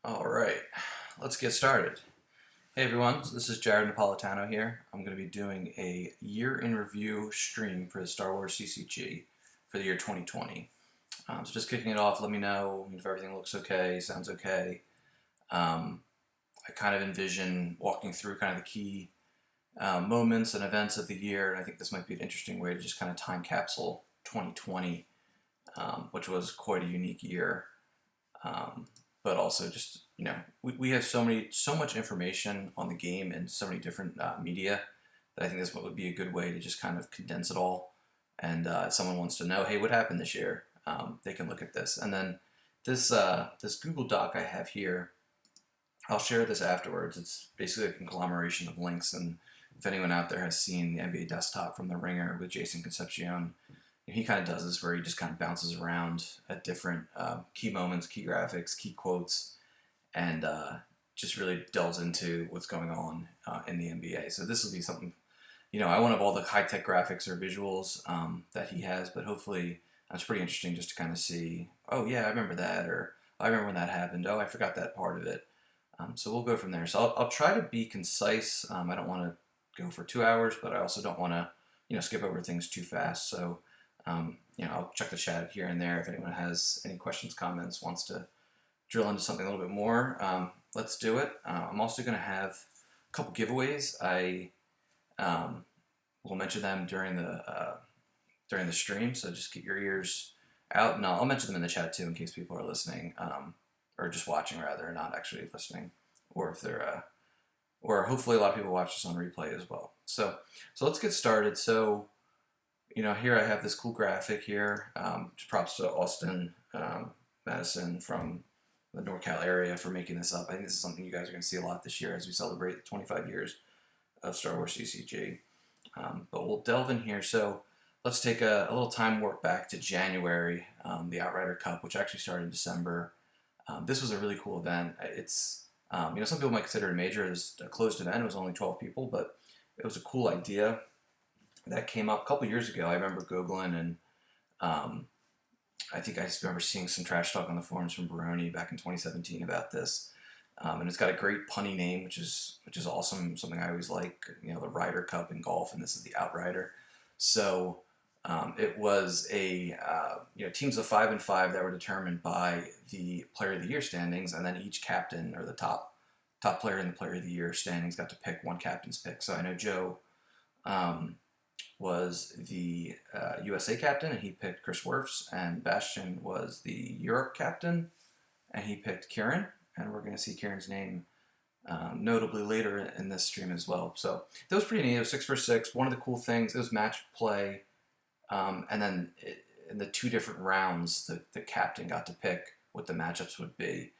All right, let's get started. Hey everyone, so this is Jared Napolitano here. I'm going to be doing a year in review stream for the Star Wars CCG for the year 2020. So just kicking it off, let me know if everything looks okay, sounds okay. I kind of envision walking through kind of the key moments and events of the year, and I think this might be an interesting way to just kind of time capsule 2020, which was quite a unique year. But also just we have so much information on the game and so many different media that I think this would be a good way to just kind of condense it all. And if someone wants to know, hey, what happened this year? They can look at this. And then this Google Doc I have here, I'll share this afterwards. It's basically a conglomeration of links. And if anyone out there has seen the NBA Desktop from The Ringer with Jason Concepcion, he kind of does this where he just kind of bounces around at different key moments, key graphics, key quotes, and just really delves into what's going on in the NBA. So this will be something, I won't have all the high-tech graphics or visuals that he has, but hopefully it's pretty interesting just to kind of see, oh yeah, I remember that, or I remember when that happened, oh, I forgot that part of it. So we'll go from there. So I'll try to be concise. I don't want to go for 2 hours, but I also don't want to, skip over things too fast. So I'll check the chat here and there if anyone has any questions, comments, wants to drill into something a little bit more. Let's do it. I'm also going to have a couple giveaways. I will mention them during the stream, so just keep your ears out, and I'll mention them in the chat too in case people are listening, or just watching rather, not actually listening, or if they're or hopefully a lot of people watch this on replay as well. So let's get started. So here I have this cool graphic here. Props to Austin Madison from the NorCal area for making this up. I think this is something you guys are going to see a lot this year as we celebrate the 25 years of Star Wars CCG. But we'll delve in here. So let's take a little time warp back to January, the Outrider Cup, which actually started in December. This was a really cool event. It's some people might consider it a major. It was a closed event. It was only 12 people, but it was a cool idea that came up a couple years ago. I remember Googling, and I think I remember seeing some trash talk on the forums from Baroni back in 2017 about this. And it's got a great punny name, which is awesome. Something I always like. The Ryder Cup in golf, and this is the Outrider. So it was a teams of 5 and 5 that were determined by the Player of the Year standings, and then each captain or the top player in the Player of the Year standings got to pick one captain's pick. So I know Joe was the USA captain, and he picked Chris Wirfs, and Bastian was the Europe captain, and he picked Kieran, and we're going to see Kieran's name notably later in this stream as well. So that was pretty neat. It was 6 for 6. One of the cool things, it was match play, and then in the 2 different rounds, the captain got to pick what the matchups would be.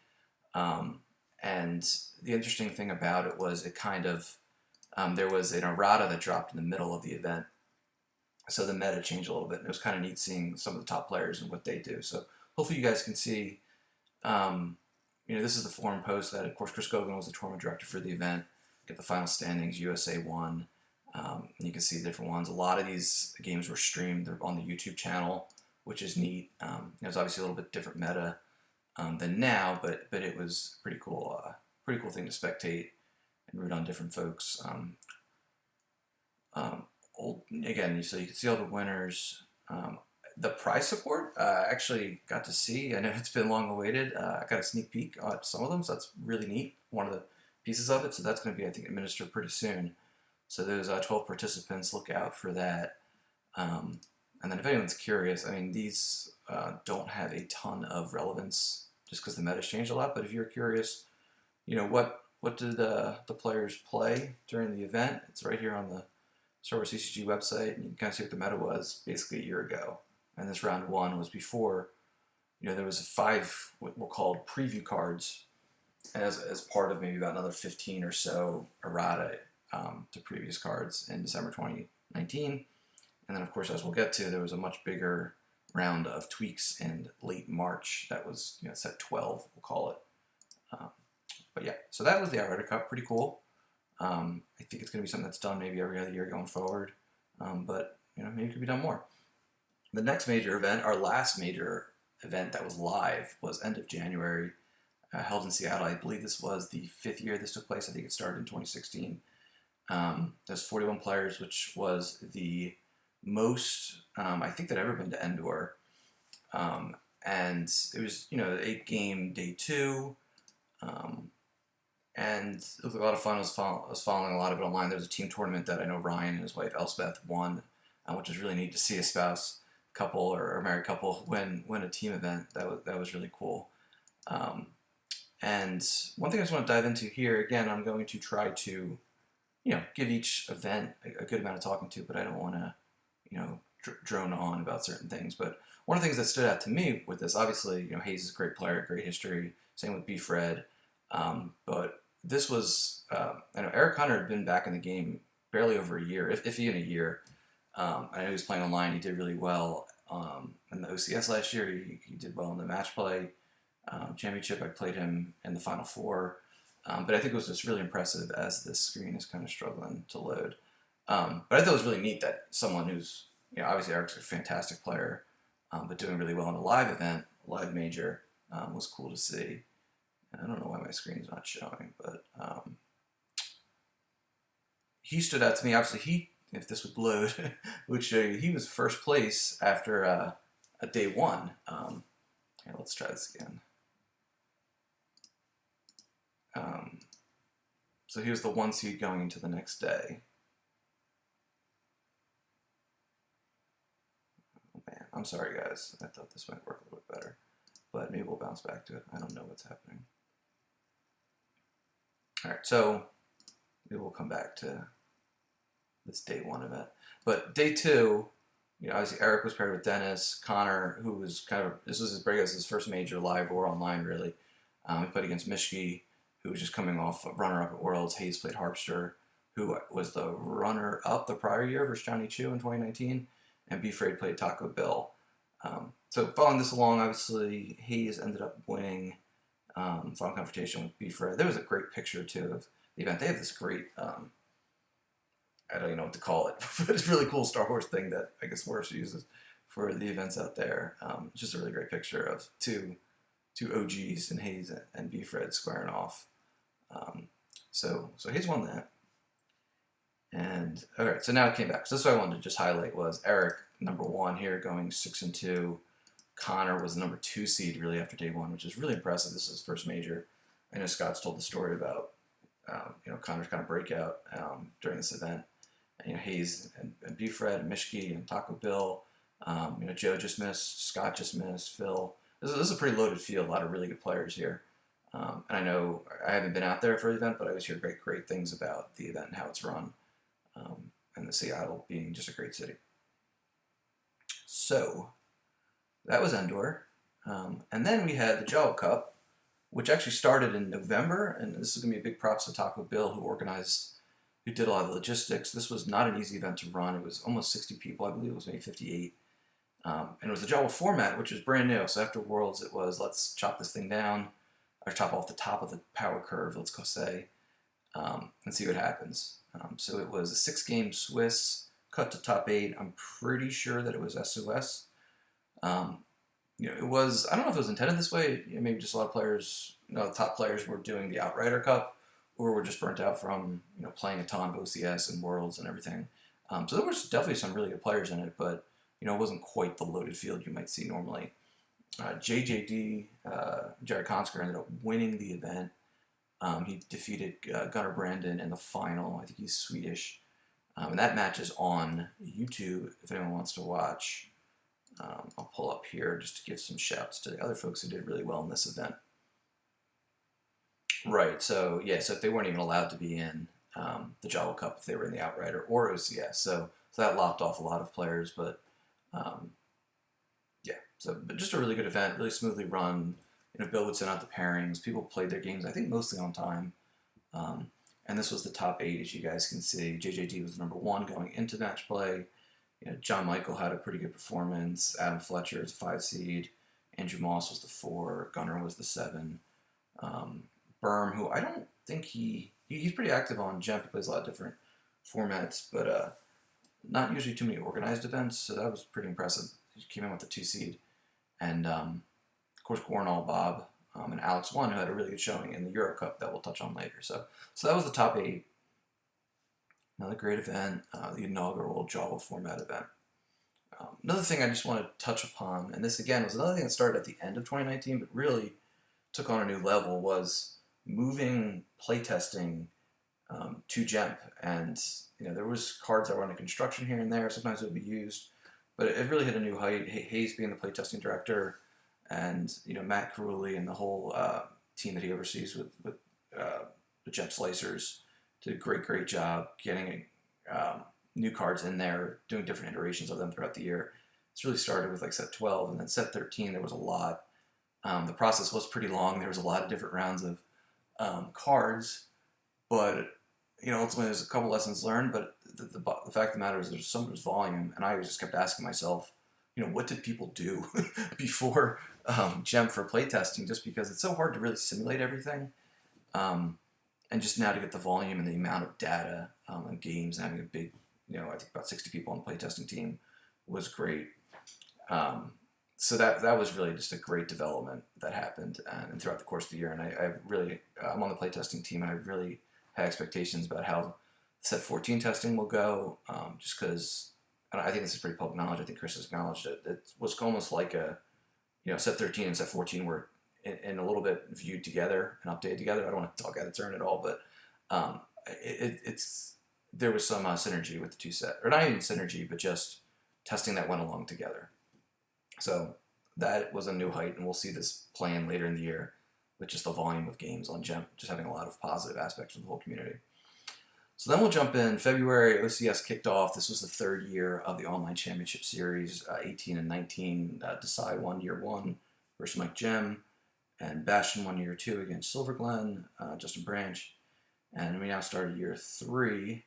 And the interesting thing about it was it kind of, there was an errata that dropped in the middle of the event. So the meta changed a little bit, and it was kind of neat seeing some of the top players and what they do. So hopefully you guys can see, this is the forum post that, of course, Chris Gogan was the tournament director for the event. Get the final standings, USA won, and you can see different ones. A lot of these games were streamed. They're on the YouTube channel, which is neat. It was obviously a little bit different meta than now, but it was pretty cool thing to spectate and root on different folks. Again, so you can see all the winners. The prize support, I actually got to see. I know it's been long awaited. I got a sneak peek at some of them, so that's really neat. One of the pieces of it, so that's going to be, I think, administered pretty soon. So those 12 participants, look out for that. And then if anyone's curious, these don't have a ton of relevance just because the meta's changed a lot. But if you're curious, what did the players play during the event? It's right here on the Star Wars CCG website, and you can kind of see what the meta was basically a year ago. And this round 1 was before, there was 5 what were called preview cards as part of maybe about another 15 or so errata to previous cards in December 2019. And then, of course, as we'll get to, there was a much bigger round of tweaks in late March that was, set 12, we'll call it. But yeah, so that was the Outrider Cup. Pretty cool. I think it's going to be something that's done maybe every other year going forward. But, maybe it could be done more. The next major event, our last major event that was live, was end of January held in Seattle. I believe this was the 5th year this took place. I think it started in 2016. There's 41 players, which was the most I think that ever been to Endor. And it was, you know, 8-game day 2. And it was a lot of fun. I was following a lot of it online. There was a team tournament that I know Ryan and his wife Elspeth won, which was really neat to see a spouse couple or a married couple win a team event. That was really cool. And one thing I just want to dive into here, again, I'm going to try to, you know, give each event a good amount of talking to, but I don't want to, you know, drone on about certain things. But one of the things that stood out to me with this, obviously, you know, Hayes is a great player, great history. Same with B. Fred. But this was, I know Eric Hunter had been back in the game barely over a year, if even a year. I know he was playing online. He did really well in the OCS last year. He did well in the match play championship. I played him in the Final Four. But I think it was just really impressive as this screen is kind of struggling to load. But I thought it was really neat that someone who's, you know, obviously Eric's a fantastic player, but doing really well in a live event, a live major, was cool to see. And I don't know why my screen's not showing, but he stood out to me. Obviously, if this would load, would show you he was first place after a day 1. Here, let's try this again. So he was the 1 seed going into the next day. Oh man, I'm sorry guys. I thought this might work a little bit better, but maybe we'll bounce back to it. I don't know what's happening. All right, so maybe we'll come back to this day 1 event. But day 2, you know, obviously Eric was paired with Dennis. Connor, who was kind of, this was his breakout, his first major live or online really. He played against Mishki, who was just coming off a runner-up at Worlds. Hayes played Harpster, who was the runner-up the prior year versus Johnny Chu in 2019. And B. Fred played Taco Bill. So following this along, obviously, Hayes ended up winning final confrontation with B. Fred. There was a great picture, too, of the event. They have this great, I don't even know what to call it, but it's a really cool Star Wars thing that I guess Morris uses for the events out there. It's just a really great picture of two OGs and Hayes and B. Fred squaring off. So Hayes won that. And all right, so now it came back. So this is what I wanted to just highlight was Eric, number 1 here, going 6-2. Connor was the number 2 seed really after day 1, which is really impressive. This is his first major. I know Scott's told the story about you know, Connor's kind of breakout during this event. And, you know, Hayes and B. Fred and Mishki and Taco Bill. You know, Joe just missed, Scott just missed, Phil. This is a pretty loaded field. A lot of really good players here. And I know I haven't been out there for the event, but I always hear great things about the event and how it's run. And the Seattle being just a great city. So that was Endor. And then we had the Jello Cup, which actually started in November. And this is going to be a big props to Taco Bill, who did a lot of the logistics. This was not an easy event to run. It was almost 60 people. I believe it was maybe 58. And it was the Jello format, which was brand new. So after Worlds, it was let's chop this thing down, or chop off the top of the power curve, let's go say, and see what happens. So it was a 6-game Swiss, cut to top 8. I'm pretty sure that it was SOS. You know, it was, I don't know if it was intended this way. You know, maybe just a lot of players, you know, the top players were doing the Outrider Cup, or were just burnt out from, you know, playing a ton of OCS and Worlds and everything. So there was definitely some really good players in it, but, you know, it wasn't quite the loaded field you might see normally. JJD, Jared Konsker, ended up winning the event. He defeated Gunnar Brandon in the final. I think he's Swedish. And that match is on YouTube if anyone wants to watch. I'll pull up here just to give some shouts to the other folks who did really well in this event. Right, so yeah, so if they weren't even allowed to be in the Jello Cup, if they were in the Outrider or OCS, so that lopped off a lot of players, but yeah, but just a really good event, really smoothly run. You know, Bill would send out the pairings. People played their games, I think, mostly on time. And this was the top 8, as you guys can see. JJD was number 1 going into match play. You know, John Michael had a pretty good performance. Adam Fletcher is a 5 seed. Andrew Moss was the 4. Gunnar was the 7. Berm, who I don't think he's pretty active on Jump. He plays a lot of different formats, but not usually too many organized events, so that was pretty impressive. He came in with the 2 seed. And of course, Gornall Bob and Alex won, who had a really good showing in the Euro Cup that we'll touch on later. So that was the top 8. Another great event, the inaugural Jello format event. Another thing I just want to touch upon, and this again was another thing that started at the end of 2019, but really took on a new level, was moving playtesting to GEMP. And there was cards that were under construction here and there. Sometimes it would be used, but it really hit a new height. Hayes being the playtesting director, and Matt Carulli and the whole team that he oversees with the GEMP Slicers did a great job getting new cards in there, doing different iterations of them throughout the year. It's really started with like set 12, and then set 13 there was a lot. The process was pretty long. There was a lot of different rounds of cards, but ultimately there's a couple lessons learned. But the fact of the matter is there's so much volume, and I just kept asking myself, what did people do before GEMP for playtesting? Just because it's so hard to really simulate everything, and just now to get the volume and the amount of data and games, and having a big, I think about 60 people on the playtesting team was great. So that was really just a great development that happened, and throughout the course of the year. And I'm on the playtesting team, and I really had expectations about how set 14 testing will go, just because, and I think this is pretty public knowledge. I think Chris has acknowledged it. It was almost like set 13 and set 14 were in a little bit viewed together and updated together. I don't want to talk out of turn at all, but there was some synergy with the two set, or not even synergy, but just testing that went along together. So that was a new height, and we'll see this plan later in the year with just the volume of games on GEMP, just having a lot of positive aspects for the whole community. So then we'll jump in. February, OCS kicked off. This was the 3rd year of the online championship series. 18 and 19 Decide won year 1 versus Mike Gem, and Bastion won year 2 against Silver Glen, Justin Branch. And we now started year 3.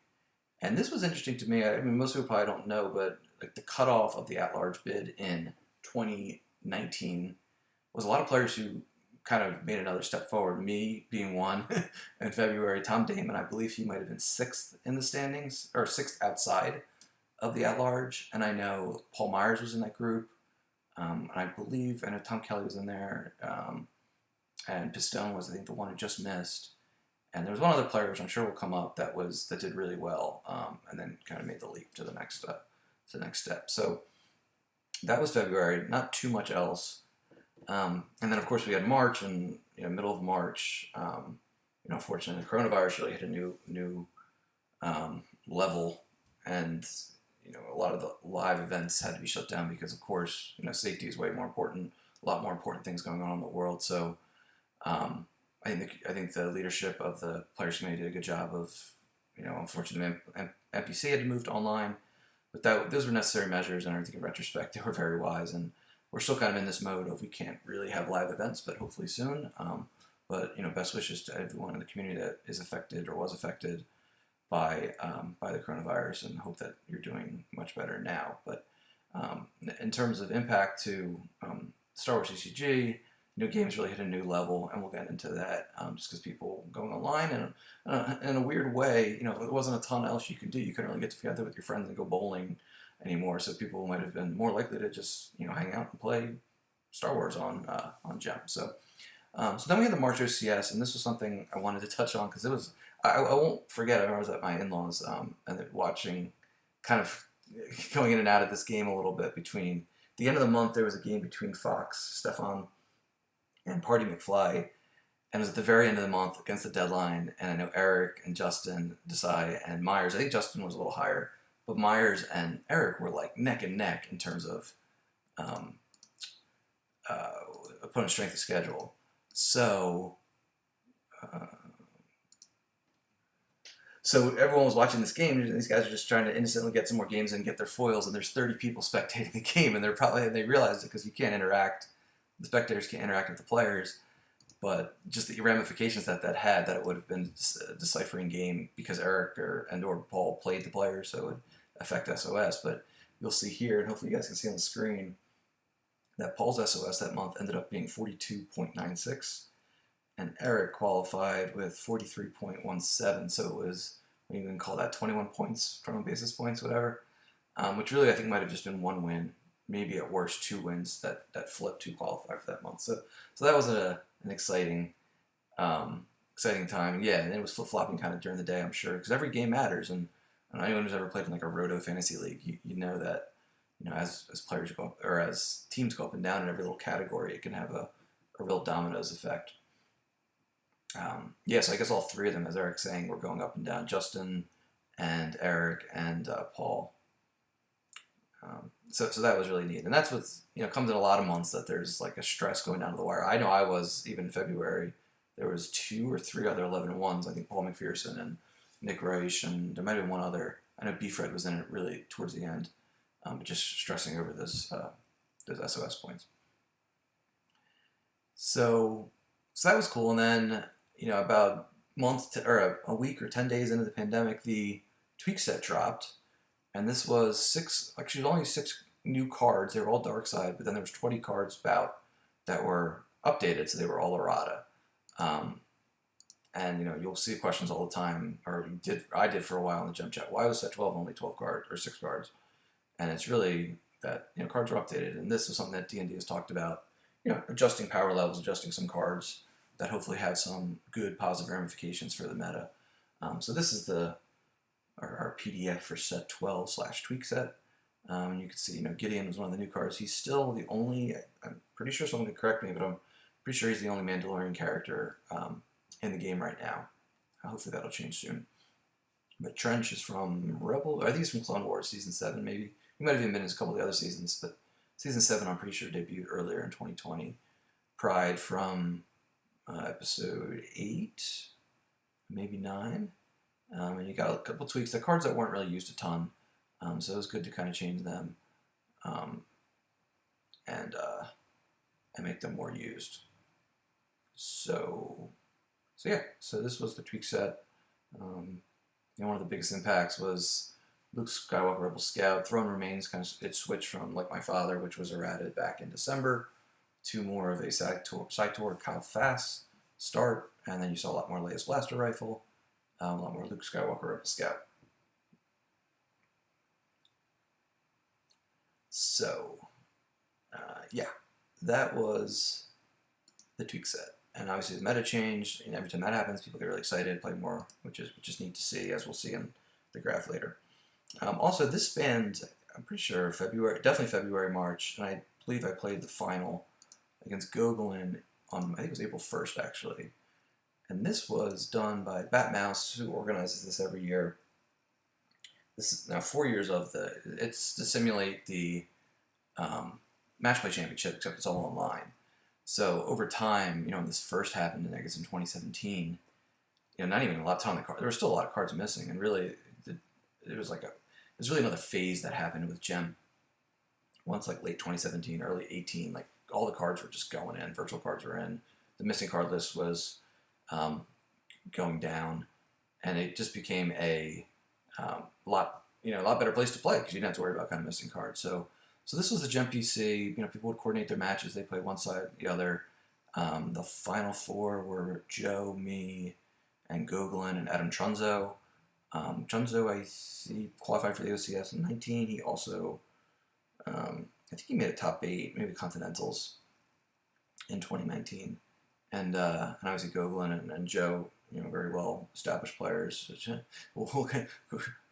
And this was interesting to me. I mean, most people probably don't know, but like the cutoff of the at-large bid in 2019 was a lot of players who kind of made another step forward. Me being one in February. Tom Damon, I believe he might have been 6th in the standings, or 6th outside of the at-large. And I know Paul Myers was in that group. And I know Tom Kelly was in there. And Pistone was, I think, the one who just missed. And there was one other player, which I'm sure will come up, that did really well, and then kind of made the leap to the next step. So that was February. Not too much else. And then, of course, we had March, and middle of March, unfortunately, the coronavirus really hit a new level, and a lot of the live events had to be shut down because, of course, safety is way more important. A lot more important things going on in the world. So I think the leadership of the Players Committee did a good job of, unfortunately, MPC had to move to online, but those were necessary measures, and I think in retrospect they were very wise. And we're still kind of in this mode of we can't really have live events, but hopefully soon. But best wishes to everyone in the community that is affected or was affected by the coronavirus, and hope that you're doing much better now. But in terms of impact to Star Wars CCG, games really hit a new level, and we'll get into that just because people going online, and in a weird way, there wasn't a ton else you could do. You couldn't really get together with your friends and go bowling anymore, so people might have been more likely to just hang out and play Star Wars on GEMP. So then we had the March OCS, and this was something I wanted to touch on because it was I won't forget. I remember I was at my in-laws and watching, kind of going in and out of this game a little bit. Between the end of the month, there was a game between Fox, Stefan, and Party McFly, and it was at the very end of the month against the deadline, and I know Eric and Justin, Desai, and Myers, I think Justin was a little higher, but Myers and Eric were like neck and neck in terms of opponent strength of schedule. So everyone was watching this game, and these guys are just trying to innocently get some more games and get their foils, and there's 30 people spectating the game, and they realized it because you can't interact. The spectators can't interact with the players, but just the ramifications that had, that it would have been a deciphering game because Eric or Paul played the players, so it would affect SOS. But you'll see here, and hopefully you guys can see on the screen, that Paul's SOS that month ended up being 42.96, and Eric qualified with 43.17, so it was, what do you even call that, 21 points, 21 basis points, whatever, which really I think might have just been one win, maybe at worst 2 wins that flipped to qualify for that month. So that was an an exciting time. Yeah, and it was flip-flopping kind of during the day, I'm sure, because every game matters. And anyone who's ever played in like a Roto fantasy league, you know that, as players go up, or as teams go up and down in every little category, it can have a real dominoes effect. So I guess all three of them, as Eric's saying, were going up and down. Justin and Eric and Paul. So that was really neat. And that's what's, comes in a lot of months, that there's like a stress going down to the wire. I know I was, even in February, there was 2 or 3 other 11-1s. I think Paul McPherson and Nick Reich, and there might have been one other. I know B-Fred was in it really towards the end, but just stressing over those SOS points. So that was cool. And then, about a week or 10 days into the pandemic, the tweak set dropped. And this was 6, actually only 6 new cards. They were all Dark Side, but then there was 20 cards that were updated, so they were all errata. And you'll see questions all the time, or I did for a while in the gem chat. Why was set 12 only 12 cards or 6 cards? And it's really that cards are updated, and this is something that D&D has talked about. Adjusting power levels, adjusting some cards that hopefully have some good positive ramifications for the meta. So this is our PDF for set 12/tweak set. You can see, Gideon was one of the new cards. He's still the only, I'm pretty sure someone could correct me, but I'm pretty sure he's the only Mandalorian character in the game right now. Hopefully that'll change soon. But Trench is from Rebel, I think he's from Clone Wars, Season 7 maybe. He might have even been in a couple of the other seasons, but Season 7 I'm pretty sure debuted earlier in 2020. Pride from Episode 8, maybe 9. And you got a couple tweaks. The cards that weren't really used a ton, so it was good to kind of change them and make them more used. So this was the tweak set. One of the biggest impacts was Luke Skywalker Rebel Scout. Throne Remains it switched from Like My Father, which was errated back in December, to more of a Saitor Kyle Fast start, and then you saw a lot more Leia's Blaster Rifle, a lot more Luke Skywalker Rebel Scout. So, that was the tweak set. And obviously the meta changed, and every time that happens, people get really excited, play more, which is neat to see, as we'll see in the graph later. Also, this spanned, I'm pretty sure, definitely February, March, and I believe I played the final against Gogolin on, I think it was April 1st, actually. And this was done by Batmouse, who organizes this every year. This is now 4 years it's to simulate the Match Play Championship, except it's all online. So over time, when this first happened, I guess in 2017, not even a ton of the cards. There were still a lot of cards missing, and really, it was really another phase that happened with Gem. Once like late 2017, early 18, like all the cards were just going in. Virtual cards were in. The missing card list was going down, and it just became a lot better place to play because you didn't have to worry about kind of missing cards. So this was the Gem PC. People would coordinate their matches. They played one side, the other. The final 4 were Joe, me, and Gogolin and Adam Trunzo. Trunzo, I see, qualified for the OCS in 19. He also, I think he made a top 8, maybe Continentals in 2019. And obviously Gogolin and Joe, very well established players.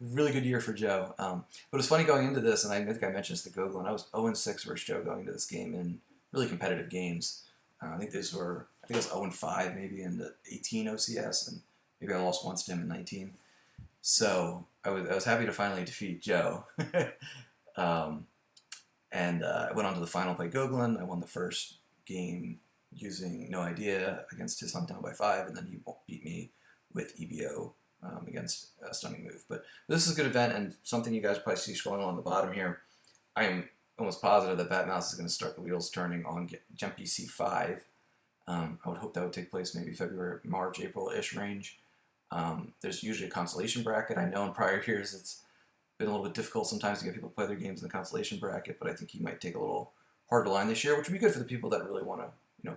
Really good year for Joe. But it's funny going into this, and I think I mentioned this to Gogolin. I was 0-6 versus Joe going into this game in really competitive games. I think it was 0-5 maybe in the 18 OCS, and maybe I lost once to him in 19. So I was happy to finally defeat Joe. And I went on to the final, played Gogolin. I won the first game using No Idea against his Hunt down by 5, and then he beat me with EBO against a Stunning Move. But this is a good event, and something you guys probably see scrolling along the bottom here. I am almost positive that Batmouse is going to start the wheels turning on Gem PC 5. I would hope that would take place maybe February, March, April-ish range. There's usually a consolation bracket. I know in prior years it's been a little bit difficult sometimes to get people to play their games in the consolation bracket, but I think he might take a little harder line this year, which would be good for the people that really want to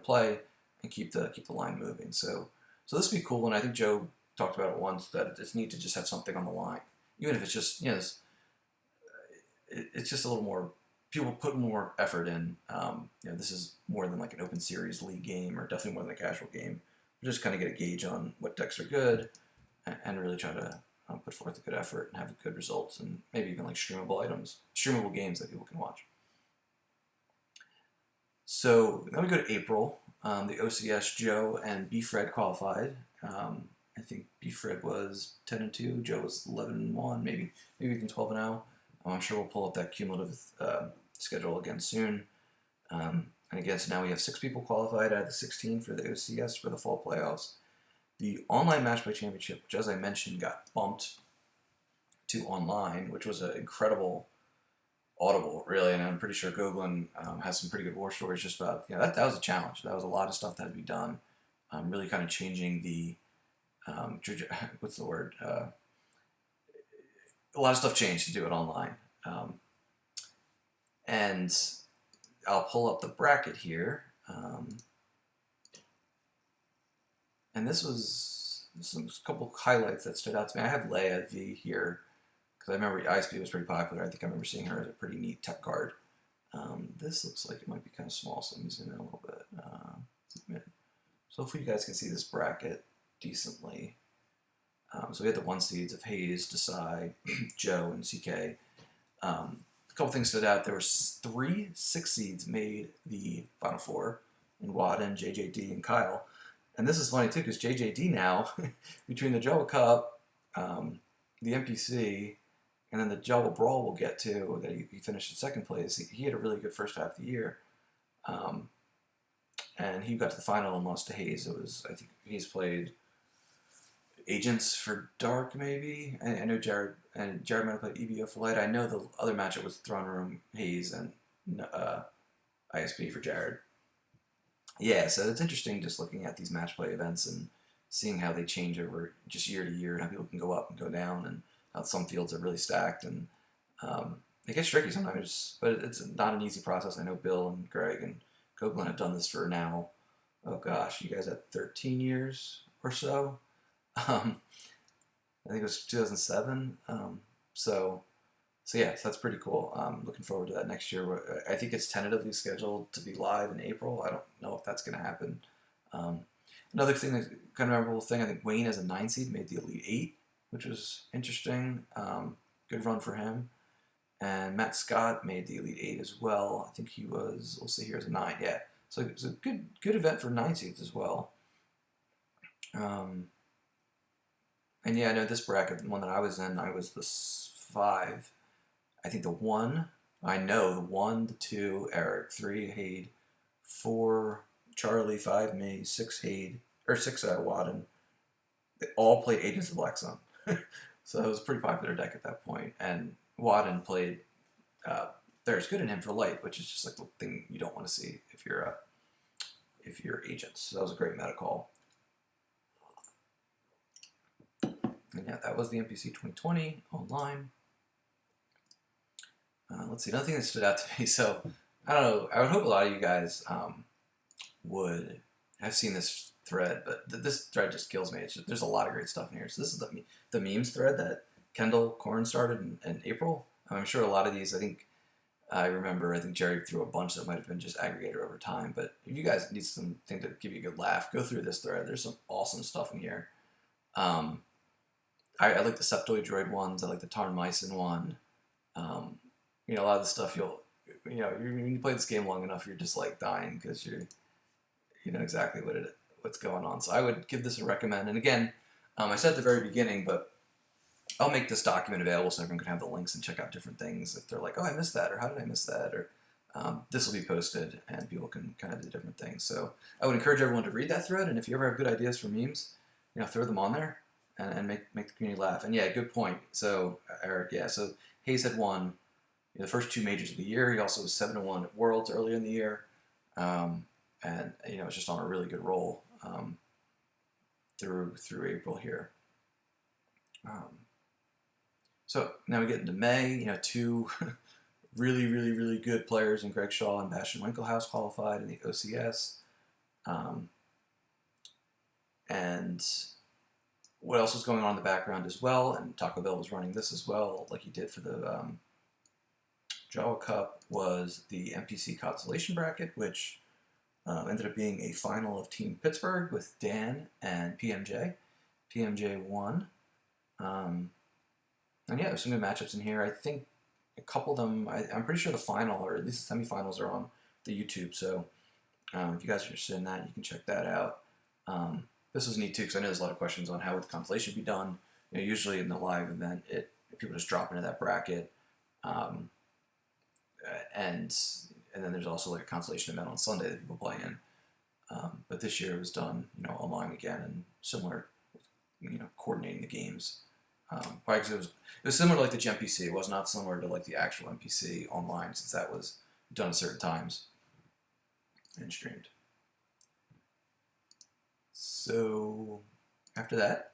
play and keep the line moving. So this would be cool, and I think Joe talked about it once, that it's neat to just have something on the line, even if it's just it's just a little more people put more effort in. This is more than like an open series league game, or definitely more than a casual game. Just kind of get a gauge on what decks are good, and really try to put forth a good effort and have good results, and maybe even like streamable games that people can watch. So then we go to April. The OCS Joe and B Fred qualified. I think B Fred was 10-2, Joe was 11-1, maybe even 12-0. I'm sure we'll pull up that cumulative schedule again soon. And again, so now we have 6 people qualified out of the 16 for the OCS for the fall playoffs. The online match play championship, which as I mentioned got bumped to online, which was an incredible audible, really, and I'm pretty sure Goglin has some pretty good war stories just about, that was a challenge. That was a lot of stuff that had to be done. Really kind of changing the, what's the word? A lot of stuff changed to do it online. And I'll pull up the bracket here. And this was a couple highlights that stood out to me. I have Leia V here, because I remember ISP was pretty popular. I think I remember seeing her as a pretty neat tech card. This looks like it might be kind of small, so let me zoom in a little bit. So hopefully you guys can see this bracket decently. So we had the 1 seeds of Hayes, Desai, Joe, and CK. A couple things stood out. There were 3 6 seeds made the Final Four, in Wadden, JJD, and Kyle. And this is funny too, because JJD now, between the Jello Cup, the NPC, and then the Jello Brawl we'll get to, that he finished in 2nd place, he had a really good first half of the year. And he got to the final and lost to Hayes. I think Hayes played Agents for Dark, maybe. I know Jared might have played EBO for Light. I know the other matchup was Throne Room, Hayes, and ISP for Jared. Yeah, so it's interesting just looking at these match play events and seeing how they change over just year to year, and how people can go up and go down, and how some fields are really stacked. And it gets tricky sometimes, but it's not an easy process. I know Bill and Greg and Copeland have done this for now, oh gosh, you guys had 13 years or so. I think it was 2007. So yeah, so that's pretty cool. Looking forward to that next year. I think it's tentatively scheduled to be live in April. I don't know if that's going to happen. Another thing, that kind of memorable thing, I think Wayne as a 9 seed made the Elite 8, which was interesting. Good run for him. And Matt Scott made the Elite 8 as well. I think he was, we'll see here, as a 9. Yeah, so it's a good event for 9 seeds as well. And yeah, I know this bracket, the one that I was in, I was the 5. I think the 1, the 2, Eric, 3, Hade, 4, Charlie, 5, me, 6, Hade, or 6, Wadden. They all played Agents of the Black Sun. So it was a pretty popular deck at that point. And Wadden played There's Good in Him for Light, which is just like the thing you don't want to see if you're Agents. So that was a great meta call. And yeah, that was the NPC 2020 online. Let's see, another thing that stood out to me. So, I don't know, I would hope a lot of you guys would have seen this thread, but this thread just kills me. There's a lot of great stuff in here. So this is the memes thread that Kendall Korn started in April. I'm sure a lot of these, I think Jerry threw a bunch that might have been just aggregated over time, but if you guys need something to give you a good laugh, go through this thread. There's some awesome stuff in here. I like the Septoid Droid ones. I like the Tarnmycin one. A lot of the stuff when you play this game long enough, you're just like dying because you know exactly what's going on. So I would give this a recommend. And again, I said at the very beginning, but I'll make this document available so everyone can have the links and check out different things if they're like, oh, I missed that, or how did I miss that, or this will be posted and people can kind of do different things. So I would encourage everyone to read that thread, and if you ever have good ideas for memes, throw them on there and make the community laugh. And yeah, good point. So Eric, yeah, so Hayes had won the first 2 majors of the year. He also was 7-1 at Worlds earlier in the year, and it's just on a really good roll through April here. So now we get into May. 2 really, really, really good players in Greg Shaw and Bastian Winkelhaus qualified in the OCS. And what else was going on in the background as well? And Taco Bell was running this as well, like he did for the Jello Cup was the NPC consolation bracket, which ended up being a final of Team Pittsburgh with Dan and PMJ. PMJ won. And yeah, there's some good matchups in here. I think a couple of them, I'm pretty sure the final, or at least the semifinals, are on the YouTube. So if you guys are interested in that, you can check that out. This was neat too, because I know there's a lot of questions on how would the consolation be done. Usually in the live event, people just drop into that bracket, and then there's also like a consolation event on Sunday that people play in. But this year it was done, online again, and similar, coordinating the games. Probably because it was similar to like the GMPC. It was not similar to like the actual NPC online, since that was done at certain times and streamed. So after that,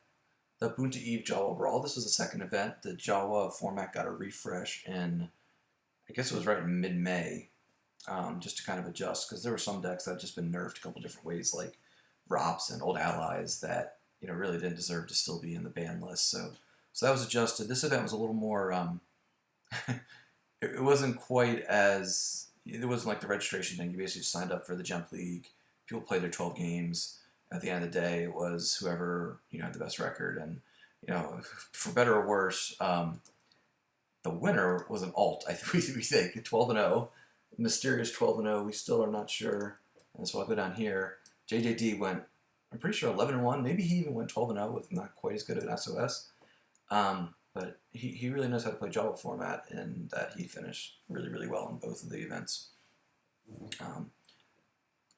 the Bunta Eve Jawa Brawl. This was the second event. The Jawa format got a refresh in, I guess it was right in mid-May, just to kind of adjust, because there were some decks that had just been nerfed a couple different ways, like Rops and Old Allies, that really didn't deserve to still be in the ban list. So that was adjusted. This event was a little more. It wasn't quite as. It wasn't like the registration thing. You basically just signed up for the Jump League. People played their 12 games. At the end of the day, it was whoever had the best record, and for better or worse, the winner was an alt. We think 12-0, mysterious 12-0. We still are not sure. And so I'll go down here. JJD went, I'm pretty sure 11-1. Maybe he even went 12-0 with not quite as good of an SOS. But he really knows how to play Java format, and that he finished really, really well in both of the events.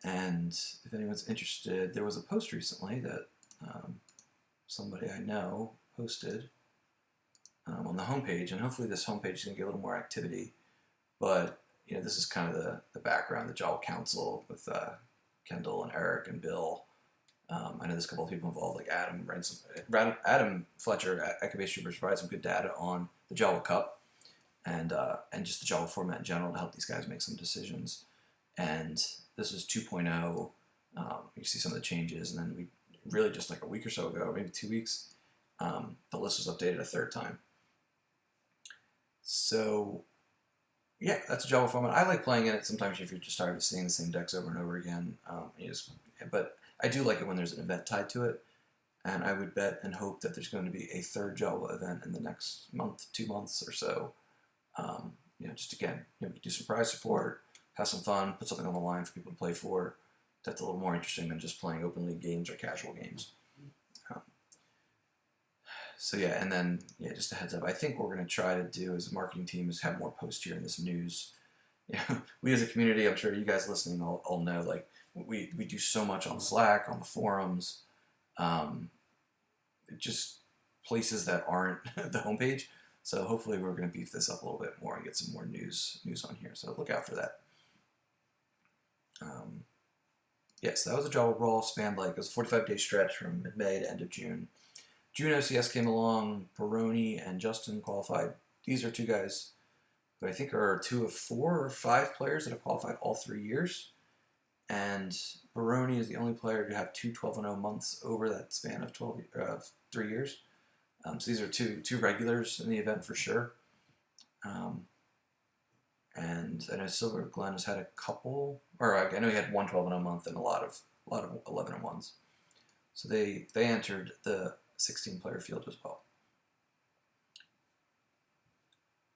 And if anyone's interested, there was a post recently that somebody I know posted on the homepage, and hopefully this homepage is going to get a little more activity. But this is kind of the background, the Java Council with Kendall and Eric and Bill. I know there's a couple of people involved, like Adam Fletcher at Base Troopers provided some good data on the Jello Cup and just the Java format in general to help these guys make some decisions. And this is 2.0. You see some of the changes, and then we really just like a week or so ago, maybe 2 weeks, the list was updated a third time. So yeah, that's a Java format. I like playing in it sometimes if you're just tired of seeing the same decks over and over again. But I do like it when there's an event tied to it, and I would bet and hope that there's going to be a third Java event in the next month, 2 months or so. Just again, do some prize support, have some fun, put something on the line for people to play for. That's a little more interesting than just playing open league games or casual games. So yeah, and then just a heads up. I think what we're going to try to do as a marketing team is have more posts here in this news. We as a community, I'm sure you guys listening all know, like we do so much on Slack, on the forums, just places that aren't the homepage. So hopefully we're going to beef this up a little bit more and get some more news on here. So look out for that. Yes, that was a Java Brawl, spanned it was a 45-day stretch from mid-May to end of June. June OCS came along, Baroni and Justin qualified. These are two guys who I think are 2 of 4 or 5 players that have qualified all 3 years. And Baroni is the only player to have 2 12-0 months over that span of 3 years. So these are two regulars in the event for sure. And I know Silver Glenn has had a couple, or I know he had 1 12-0 month and a lot of 11-1s. So they entered the 16-player field as well.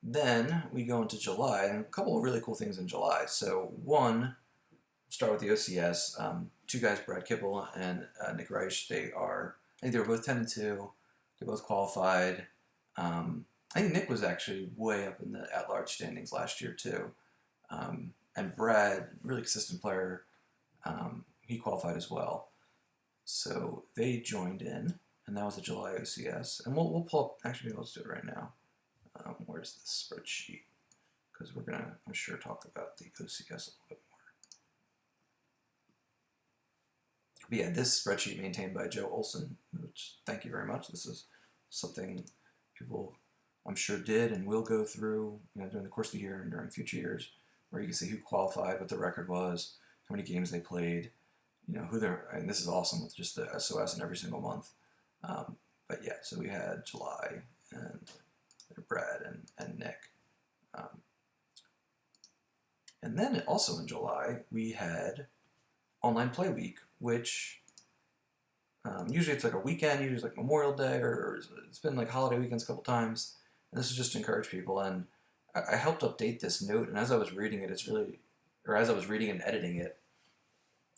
Then we go into July, and a couple of really cool things in July. So one, start with the OCS. 2 guys, Brad Kipple and Nick Reich, I think they were both 10-2. They both qualified. I think Nick was actually way up in the at-large standings last year too. And Brad, really consistent player, he qualified as well. So they joined in, and that was the July OCS. And we'll pull up, actually let's do it right now. Where's the spreadsheet? Because we're gonna, I'm sure, talk about the OCS a little bit more. But yeah, this spreadsheet maintained by Joe Olson, which thank you very much. This is something people, I'm sure, did and will go through during the course of the year and during future years, where you can see who qualified, what the record was, how many games they played, who they're, and this is awesome with just the SOS in every single month. But yeah, so we had July and Brad and Nick. then also in July, we had Online Play Week, which usually it's like a weekend, usually it's like Memorial Day, or it's been like holiday weekends a couple times. And this is just to encourage people. And I helped update this note, and as I was reading it, as I was reading and editing it,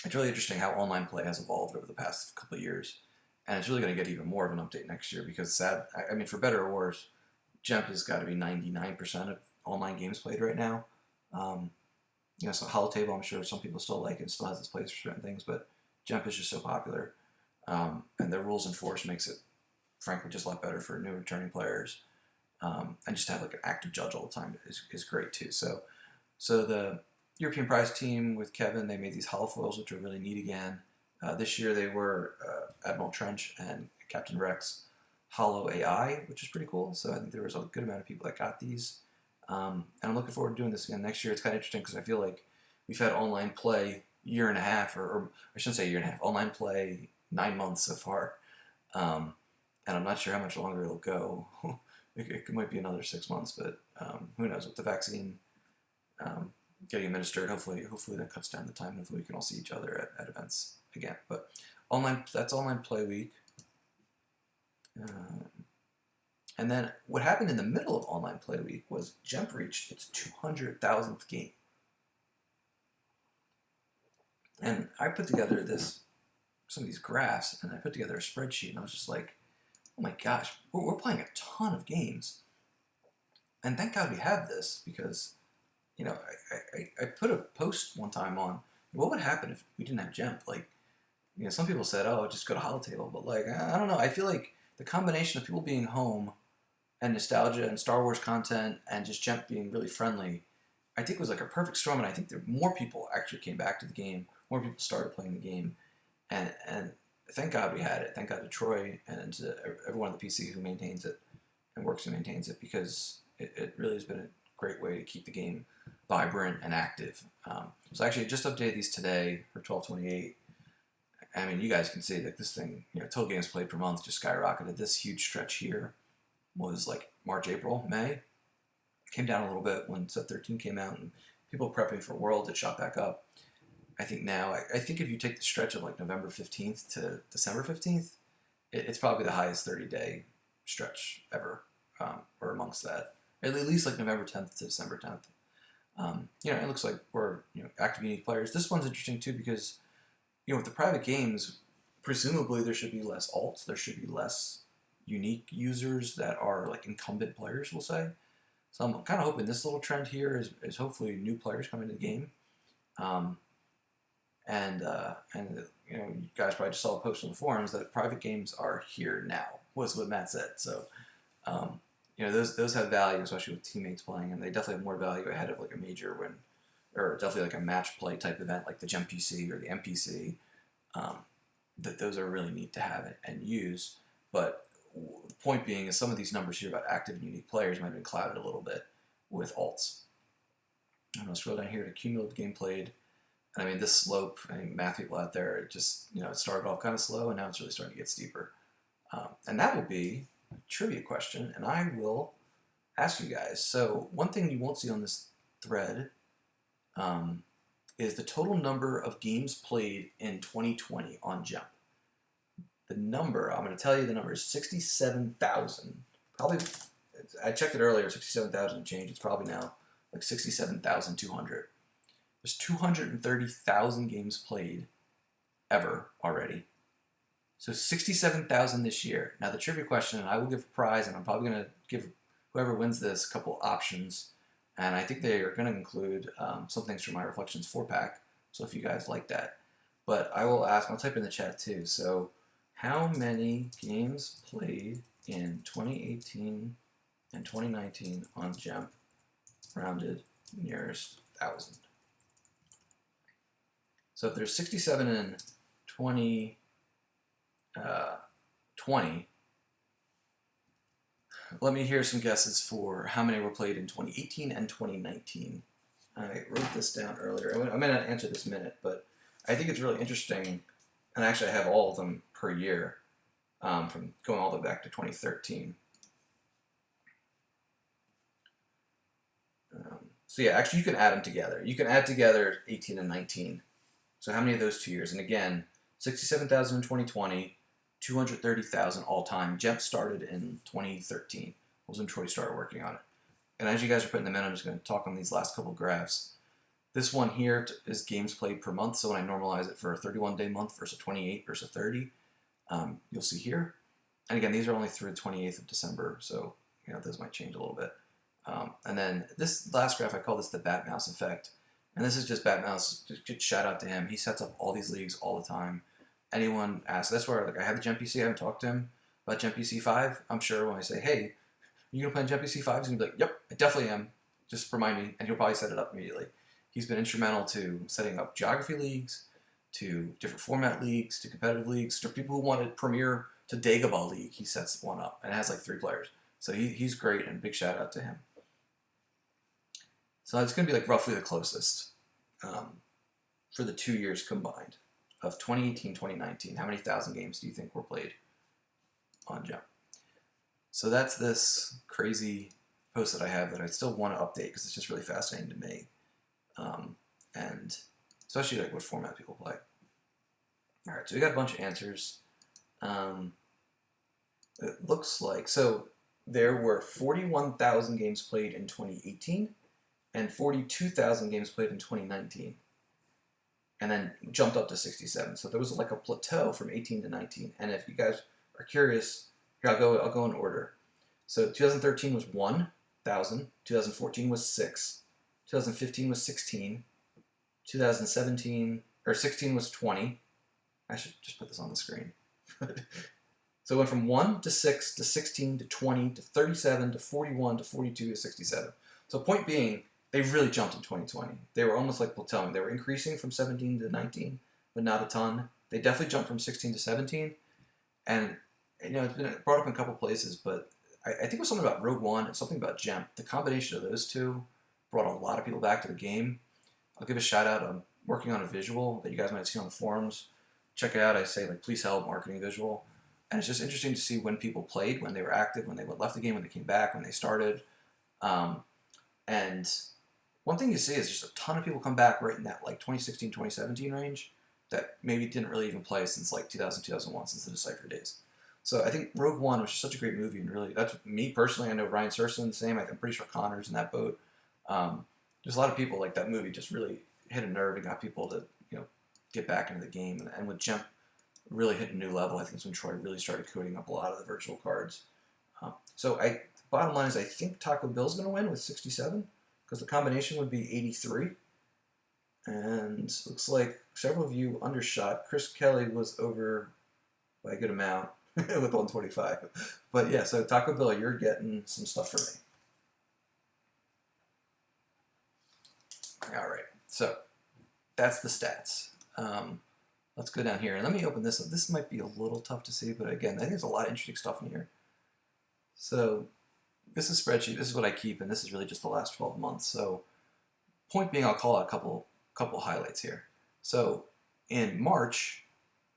it's really interesting how online play has evolved over the past couple of years. And it's really going to get even more of an update next year because, I mean, for better or worse, GEMP has got to be 99% of online games played right now. So Holotable, I'm sure some people still like it, still has its place for certain things, but GEMP is just so popular. And the rules enforced makes it, frankly, just a lot better for new returning players. And just to have like an active judge all the time is great too. So the European prize team with Kevin, they made these holofoils, which are really neat again. This year they were Admiral Trench and Captain Rex Holo AI, which is pretty cool. So I think there was a good amount of people that got these. And I'm looking forward to doing this again next year. It's kind of interesting because I feel like we've had online play year and a half, or I shouldn't say year and a half, online play 9 months so far. And I'm not sure how much longer it'll go. It might be another 6 months, but who knows? With the vaccine getting administered, hopefully that cuts down the time. Hopefully we can all see each other at events again. But that's Online Play Week. And then what happened in the middle of Online Play Week was GEMP reached its 200,000th game. And I put together some of these graphs, and I put together a spreadsheet, and I was just like, oh my gosh, we're playing a ton of games. And thank God we have this, because, I put a post one time on what would happen if we didn't have GEMP. Like, some people said, oh, just go to Holotable, but like, I don't know. I feel like the combination of people being home and nostalgia and Star Wars content and just GEMP being really friendly, I think was like a perfect storm, and I think that more people actually came back to the game, more people started playing the game, and thank God we had it. Thank God to Troy and to everyone on the PC who maintains it and works and maintains it, because it really has been a great way to keep the game vibrant and active. So actually I just updated these today for 12/28. I mean, you guys can see that this thing, total games played per month just skyrocketed. This huge stretch here was like March, April, May. Came down a little bit when Set 13 came out and people prepping for World, it shot back up. I think now, I think if you take the stretch of like November 15th to December 15th, it's probably the highest 30-day stretch ever, or amongst that. At least like November 10th to December 10th. It looks like we're active unique players. This one's interesting too because with the private games, presumably there should be less alts. There should be less unique users that are like incumbent players, we'll say. So I'm kind of hoping this little trend here is hopefully new players coming to the game. You guys probably just saw a post on the forums that private games are here now, was what Matt said. So, those have value, especially with teammates playing, and they definitely have more value ahead of like a major win, or definitely like a match play type event like the GEM PC or the MPC. That those are really neat to have and use. But the point being is some of these numbers here about active and unique players might have been clouded a little bit with alts. I'm going to scroll down here to cumulative game played. And I mean, this slope, I think math people out there, it just, it started off kind of slow and now it's really starting to get steeper. And that will be a trivia question, and I will ask you guys. So one thing you won't see on this thread is the total number of games played in 2020 on GEMP. The number, I'm going to tell you the number is 67,000. Probably, I checked it earlier, 67,000 change. It's probably now like 67,200. There's 230,000 games played ever already. So 67,000 this year. Now the trivia question, and I will give a prize, and I'm probably going to give whoever wins this a couple options. And I think they are going to include some things from my Reflections 4-pack. So if you guys like that. But I will ask, I'll type in the chat too. So how many games played in 2018 and 2019 on GEMP, rounded nearest 1,000? So if there's 67 in 2020, let me hear some guesses for how many were played in 2018 and 2019. I wrote this down earlier. I may not answer this minute, but I think it's really interesting, and actually I have all of them per year, from going all the way back to 2013. So yeah, actually you can add them together. You can add together 18 and 19. So how many of those 2 years? And again, 67,000 in 2020, 230,000 all time. Jump started in 2013. Was when Troy started working on it. And as you guys are putting them in, I'm just going to talk on these last couple graphs. This one here is games played per month. So when I normalize it for a 31-day month versus a 28 versus a 30, you'll see here. And again, these are only through the 28th of December, so those might change a little bit. And then this last graph, I call this the Bat Mouse effect. And this is just Bat Mouse, just shout out to him. He sets up all these leagues all the time. Anyone asks, that's where I have the Gem PC, I haven't talked to him about Gem PC 5. I'm sure when I say, hey, you gonna play Gem PC 5? He's gonna be like, yep, I definitely am. Just remind me, and he'll probably set it up immediately. He's been instrumental to setting up geography leagues, to different format leagues, to competitive leagues, to people who wanted Premier to Dagobah League. He sets one up, and it has like 3 players. So he's great, and big shout out to him. So it's going to be like roughly the closest for the 2 years combined of 2018-2019. How many thousand games do you think were played on Gem? So that's this crazy post that I have that I still want to update because it's just really fascinating to me. And especially like what format people play. All right, so we got a bunch of answers. It looks like, so there were 41,000 games played in 2018 and 42,000 games played in 2019, and then jumped up to 67. So there was like a plateau from 18 to 19. And if you guys are curious, here I'll go in order. So 2013 was 1,000, 2014 was 6, 2015 was 16, 2017 or 16 was 20. I should just put this on the screen. So it went from 1 to 6 to 16 to 20 to 37 to 41 to 42 to 67. So point being, they really jumped in 2020. They were almost like plateauing. They were increasing from 17 to 19, but not a ton. They definitely jumped from 16 to 17. And it's been brought up in a couple places, but I think it was something about Rogue One and something about Gem. The combination of those two brought a lot of people back to the game. I'll give a shout out. I'm working on a visual that you guys might see on the forums. Check it out. I say, like, please help, marketing visual. And it's just interesting to see when people played, when they were active, when they left the game, when they came back, when they started. And one thing you see is just a ton of people come back right in that like 2016, 2017 range that maybe didn't really even play since like 2000, 2001, since the Decipher days. So I think Rogue One was just such a great movie, and really, that's me personally. I know Ryan Serson, the same. I'm pretty sure Connor's in that boat. There's a lot of people like that movie just really hit a nerve and got people to get back into the game. And with Gem really hit a new level, I think it's when Troy really started coding up a lot of the virtual cards. So bottom line is I think Taco Bill's going to win with 67 because the combination would be 83. And looks like several of you undershot. Chris Kelly was over by a good amount with 125. But yeah, so Taco Bill, you're getting some stuff from me. All right, so that's the stats. Let's go down here and let me open this up. This might be a little tough to see, but again, I think there's a lot of interesting stuff in here. So this is a spreadsheet. This is what I keep, and this is really just the last 12 months. So point being, I'll call out a couple highlights here. So in March,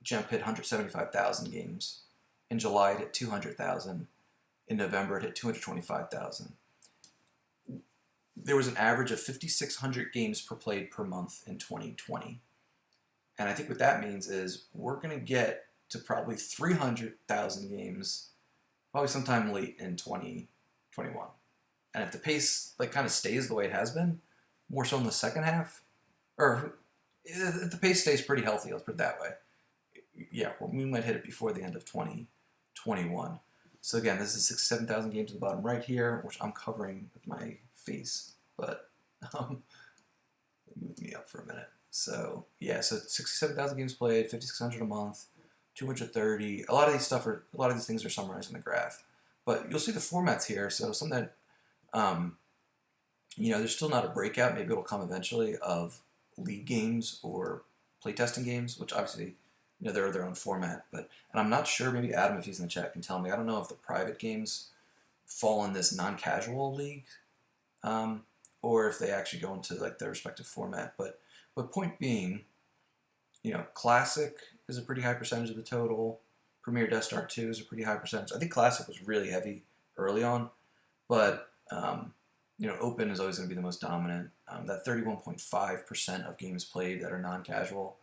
Gem hit 175,000 games. In July, it hit 200,000. In November, it hit 225,000. There was an average of 5,600 games played per month in 2020. And I think what that means is we're going to get to probably 300,000 games probably sometime late in 2021. And if the pace kind of stays the way it has been, more so in the second half, or if the pace stays pretty healthy, let's put it that way, yeah, we might hit it before the end of 2021. So again, this is 7,000 games at the bottom right here, which I'm covering with my face, but move me up for a minute. So yeah, so 67,000 games played, 5,600 a month, 230. A lot of these things are summarized in the graph, but you'll see the formats here. So some that, there's still not a breakout. Maybe it'll come eventually of league games or playtesting games, which obviously they're their own format. But and I'm not sure. Maybe Adam, if he's in the chat, can tell me. I don't know if the private games fall in this non-casual league, or if they actually go into like their respective format. But point being, Classic is a pretty high percentage of the total. Premier Death Star 2 is a pretty high percentage. I think Classic was really heavy early on, but open is always going to be the most dominant. That 31.5% of games played that are non-casual.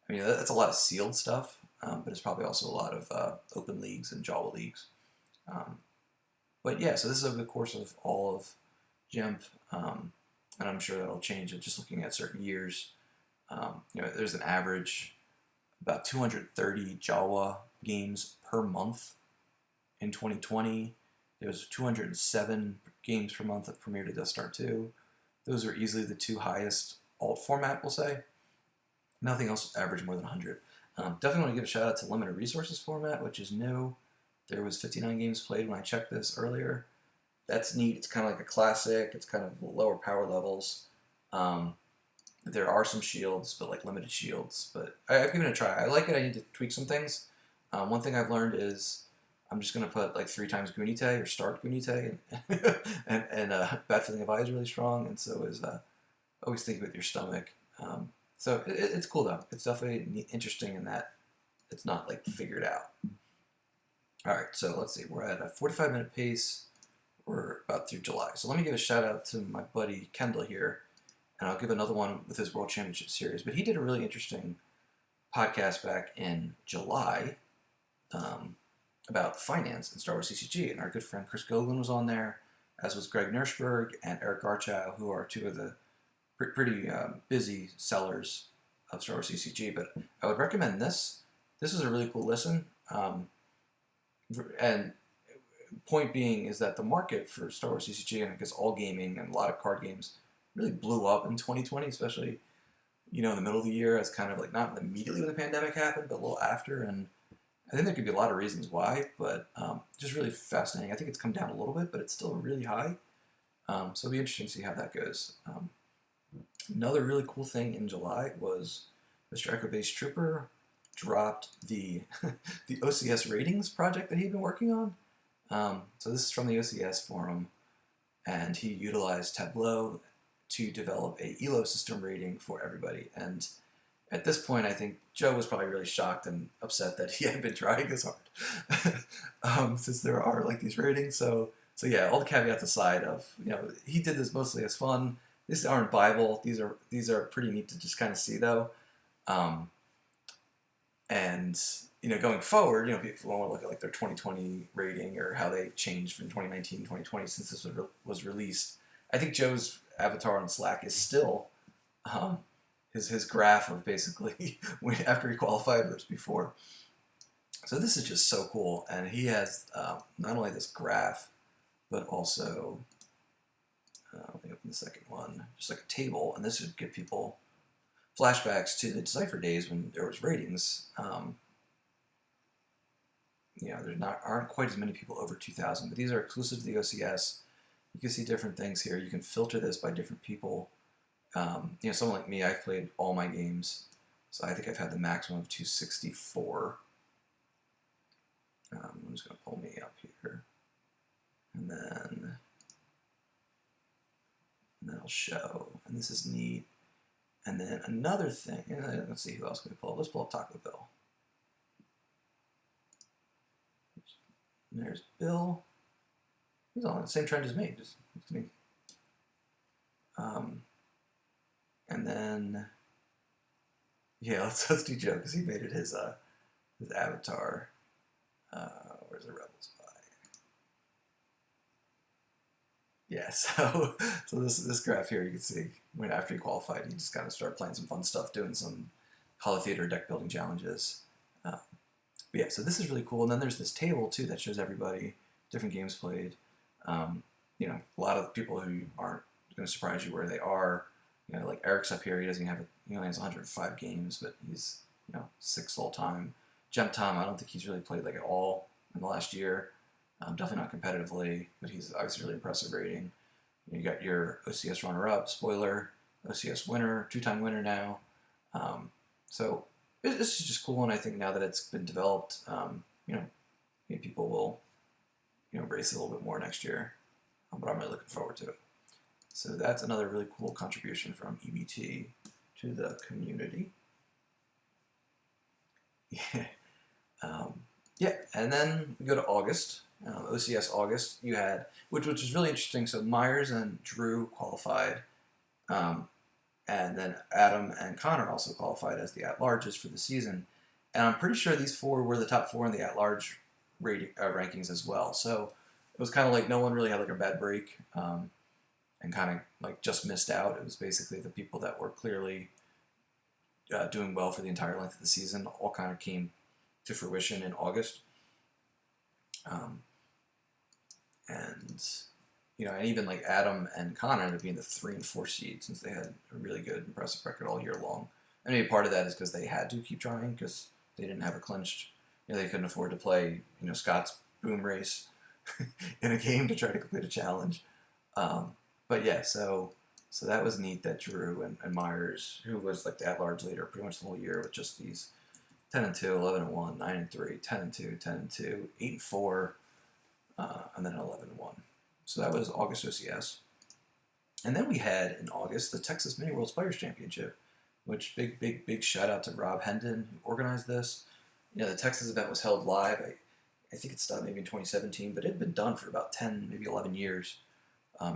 I mean, that's a lot of sealed stuff, but it's probably also a lot of open leagues and Java leagues. But yeah, so this is over the course of all of GEMP, and I'm sure that'll change just looking at certain years. There's an average about 230 Java games per month in 2020. There was 207 games per month that premiered at Death Star 2. Those are easily the two highest alt format, we'll say. Nothing else averaged more than 100. Definitely want to give a shout out to Limited Resources format, which is new. There was 59 games played when I checked this earlier. That's neat. It's kind of like a classic. It's kind of lower power levels. There are some shields, but like limited shields. But I've given it a try. I like it. I need to tweak some things. One thing I've learned is I'm just going to put like 3 times Gunite or start Gunite. And Bad Feeling of Eye is really strong, and so is always think with your stomach. So it's cool though. It's definitely interesting in that it's not like figured out. All right, so let's see. We're at a 45-minute pace. We're about through July. So let me give a shout out to my buddy Kendall here, and I'll give another one with his World Championship Series. But he did a really interesting podcast back in July about finance in Star Wars CCG, and our good friend Chris Goguen was on there, as was Greg Nerschberg and Eric Garchow, who are two of the pretty busy sellers of Star Wars CCG. But I would recommend this. This is a really cool listen. And point being is that the market for Star Wars CCG, and I guess all gaming and a lot of card games, really blew up in 2020, especially, in the middle of the year, as kind of like not immediately when the pandemic happened, but a little after. And I think there could be a lot of reasons why, but just really fascinating. I think it's come down a little bit, but it's still really high. So it'll be interesting to see how that goes. Another really cool thing in July was Mr. Echo Base Trooper dropped the the OCS ratings project that he'd been working on. So this is from the OCS forum, and he utilized Tableau to develop a ELO system rating for everybody. And at this point, I think Joe was probably really shocked and upset that he hadn't been trying this hard, since there are like these ratings. So yeah, all the caveats aside of, he did this mostly as fun. These aren't Bible. These are pretty neat to just kind of see though. And going forward, people want to look at like their 2020 rating or how they changed from 2019 to 2020 since this was released. I think Joe's avatar on Slack is still his graph of basically after he qualified versus before. So this is just so cool, and he has not only this graph, but also let me open the second one, just like a table, and this would give people flashbacks to the Decipher days when there was ratings. There aren't quite as many people over 2,000, but these are exclusive to the OCS. You can see different things here. You can filter this by different people. Someone like me, I've played all my games, so I think I've had the maximum of 264. I'm just going to pull me up here, and then I'll show, and this is neat. And then another thing, let's see who else can we pull up. Let's pull up Taco Bill. And there's Bill. He's on the same trend as me, just me. And then, yeah, let's do Joe because he made it his avatar. Where's the Rebels by? Yeah, so this graph here, you can see when after he qualified, he just kind of started playing some fun stuff, doing some Hall of Theater deck building challenges. But yeah, so this is really cool. And then there's this table too that shows everybody different games played. A lot of people who aren't going to surprise you where they are. Like Eric's up here. He only has 105 games, but he's 6th all time. Gem Tom, I don't think he's really played like at all in the last year. Definitely not competitively, but he's obviously really impressive rating. You got your OCS runner-up, spoiler, OCS winner, 2-time winner now. So this is just cool, and I think now that it's been developed, maybe people will, embrace it a little bit more next year. But I'm really looking forward to it. So that's another really cool contribution from EBT to the community. Yeah. And then we go to August, OCS August, you had, which was really interesting. So Myers and Drew qualified, and then Adam and Connor also qualified as the at-larges for the season. And I'm pretty sure these four were the top four in the at-large rankings as well. So it was kind of like no one really had like a bad break, and kind of like just missed out. It was basically the people that were clearly doing well for the entire length of the season all kind of came to fruition in August. And and even like Adam and Connor ended up being the 3 and 4 seed since they had a really good, impressive record all year long. And maybe part of that is because they had to keep trying because they didn't have a clinched. They couldn't afford to play Scott's boom race in a game to try to complete a challenge. But yeah, so that was neat that Drew and Myers, who was like the at-large leader pretty much the whole year with just these 10-2, 11-1, 9-3, 10-2, 10-2, 8-4, and then 11-1. So that was August OCS. And then we had in August the Texas Mini Worlds Players Championship, which big shout out to Rob Hendon who organized this. The Texas event was held live. I think it stopped maybe in 2017, but it had been done for about 10, maybe 11 years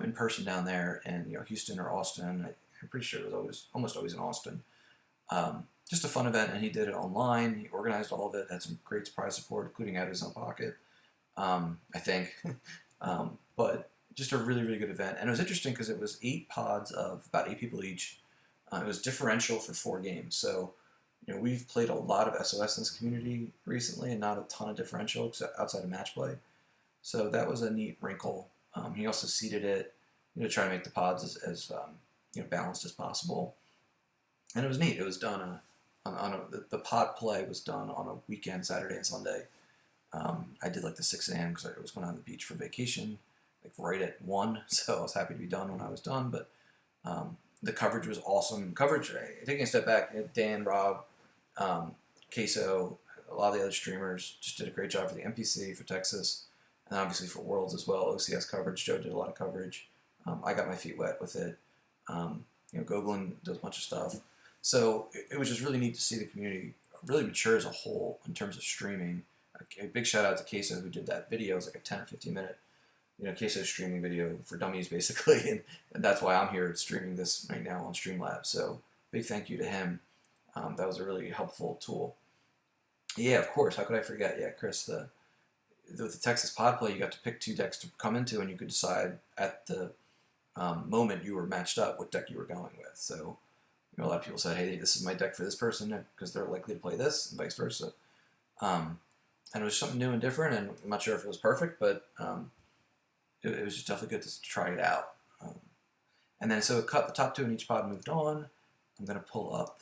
in person down there in Houston or Austin. I'm pretty sure it was almost always in Austin. Just a fun event, and he did it online. He organized all of it, had some great surprise support, including out of his own pocket, I think. But just a really good event. And it was interesting because it was 8 pods of about 8 people each. It was differential for 4 games. So, we've played a lot of SOS in this community recently and not a ton of differential except outside of match play. So that was a neat wrinkle. He also seeded it, to try to make the pods as balanced as possible. And it was neat. It was done the pod play was done on a weekend, Saturday and Sunday. I did like the 6 a.m. because I was going on the beach for vacation, like right at 1. So I was happy to be done when I was done. But the coverage was awesome. Taking a step back, Dan, Rob, Queso, a lot of the other streamers just did a great job for the MPC, for Texas, and obviously for Worlds as well. OCS coverage, Joe did a lot of coverage. I got my feet wet with it. Goglin does a bunch of stuff. So it was just really neat to see the community really mature as a whole in terms of streaming. A big shout out to Queso who did that video. It was like a 10 or 15 minute, Queso streaming video for dummies basically, and that's why I'm here streaming this right now on Streamlabs. So big thank you to him. That was a really helpful tool. Yeah, of course. How could I forget? Yeah, Chris, with the Texas pod play, you got to pick 2 decks to come into, and you could decide at the moment you were matched up what deck you were going with. So, a lot of people said, hey, this is my deck for this person because they're likely to play this, and vice versa. And it was something new and different, and I'm not sure if it was perfect, but it was just definitely good to try it out. And then so it cut the top 2 in each pod moved on. I'm going to pull up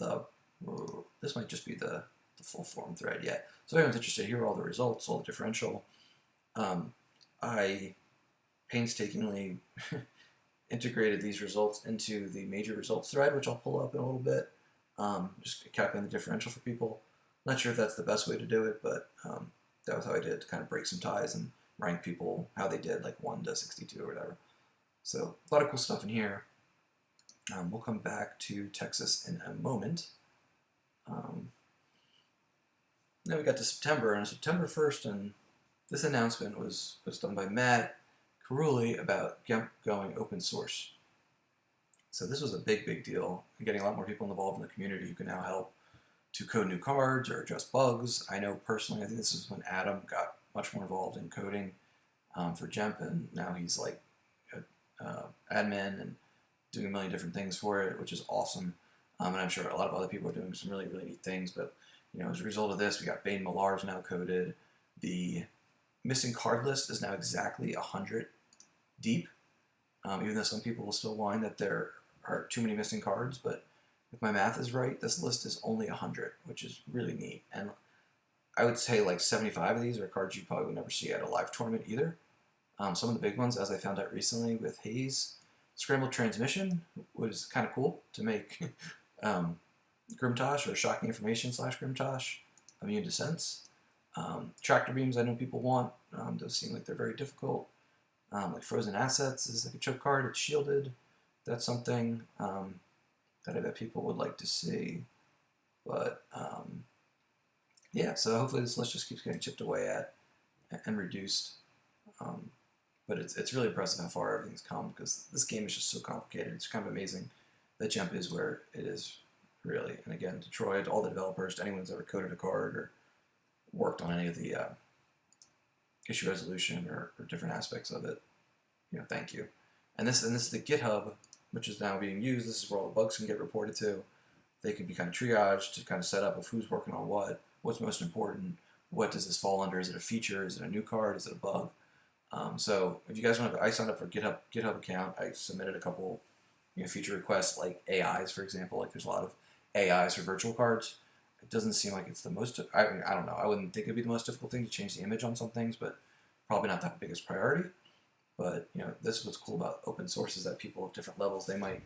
this might just be the full form thread, yeah. So if anyone's interested, here are all the results, all the differential. I painstakingly integrated these results into the major results thread, which I'll pull up in a little bit. Just calculating the differential for people. Not sure if that's the best way to do it, but that was how I did it, to kind of break some ties and rank people how they did, like 1 to 62 or whatever. So a lot of cool stuff in here. We'll come back to Texas in a moment. Then we got to September, and September 1st, and this announcement was done by Matt Carulli about GEMP going open source. So this was a big deal, and getting a lot more people involved in the community who can now help to code new cards or address bugs. I know personally, I think this is when Adam got much more involved in coding for GEMP, and now he's like admin and doing a million different things for it, which is awesome. And I'm sure a lot of other people are doing some really neat things, but as a result of this, we got Bane Millar's now coded. The missing card list is now exactly 100 deep, even though some people will still whine that there are too many missing cards, but if my math is right, this list is only 100, which is really neat. And I would say like 75 of these are cards you probably would never see at a live tournament either. Some of the big ones, as I found out recently with Hayes, Scrambled Transmission was kind of cool to make Grimtosh or Shocking Information / Grimtosh immune to sense. Tractor Beams I know people want. Those seem like they're very difficult. Like Frozen Assets is like a choke card. It's shielded. That's something that I bet people would like to see. But yeah, so hopefully this list just keeps getting chipped away at and reduced. But it's really impressive how far everything's come, because this game is just so complicated. It's kind of amazing that Jump is where it is, really. And again, Detroit, all the developers, to anyone who's ever coded a card or worked on any of the issue resolution or different aspects of it, thank you. And this is the GitHub, which is now being used. This is where all the bugs can get reported to. They can be kind of triaged to kind of set up of who's working on what's most important, what does this fall under, is it a feature, is it a new card, is it a bug? So if you guys want to, I signed up for GitHub account. I submitted a couple feature requests, like AIs, for example. Like there's a lot of AIs for virtual cards. It doesn't seem like it's the most, I don't know, I wouldn't think it'd be the most difficult thing to change the image on some things, but probably not that biggest priority. But this is what's cool about open source, is that people at different levels, they might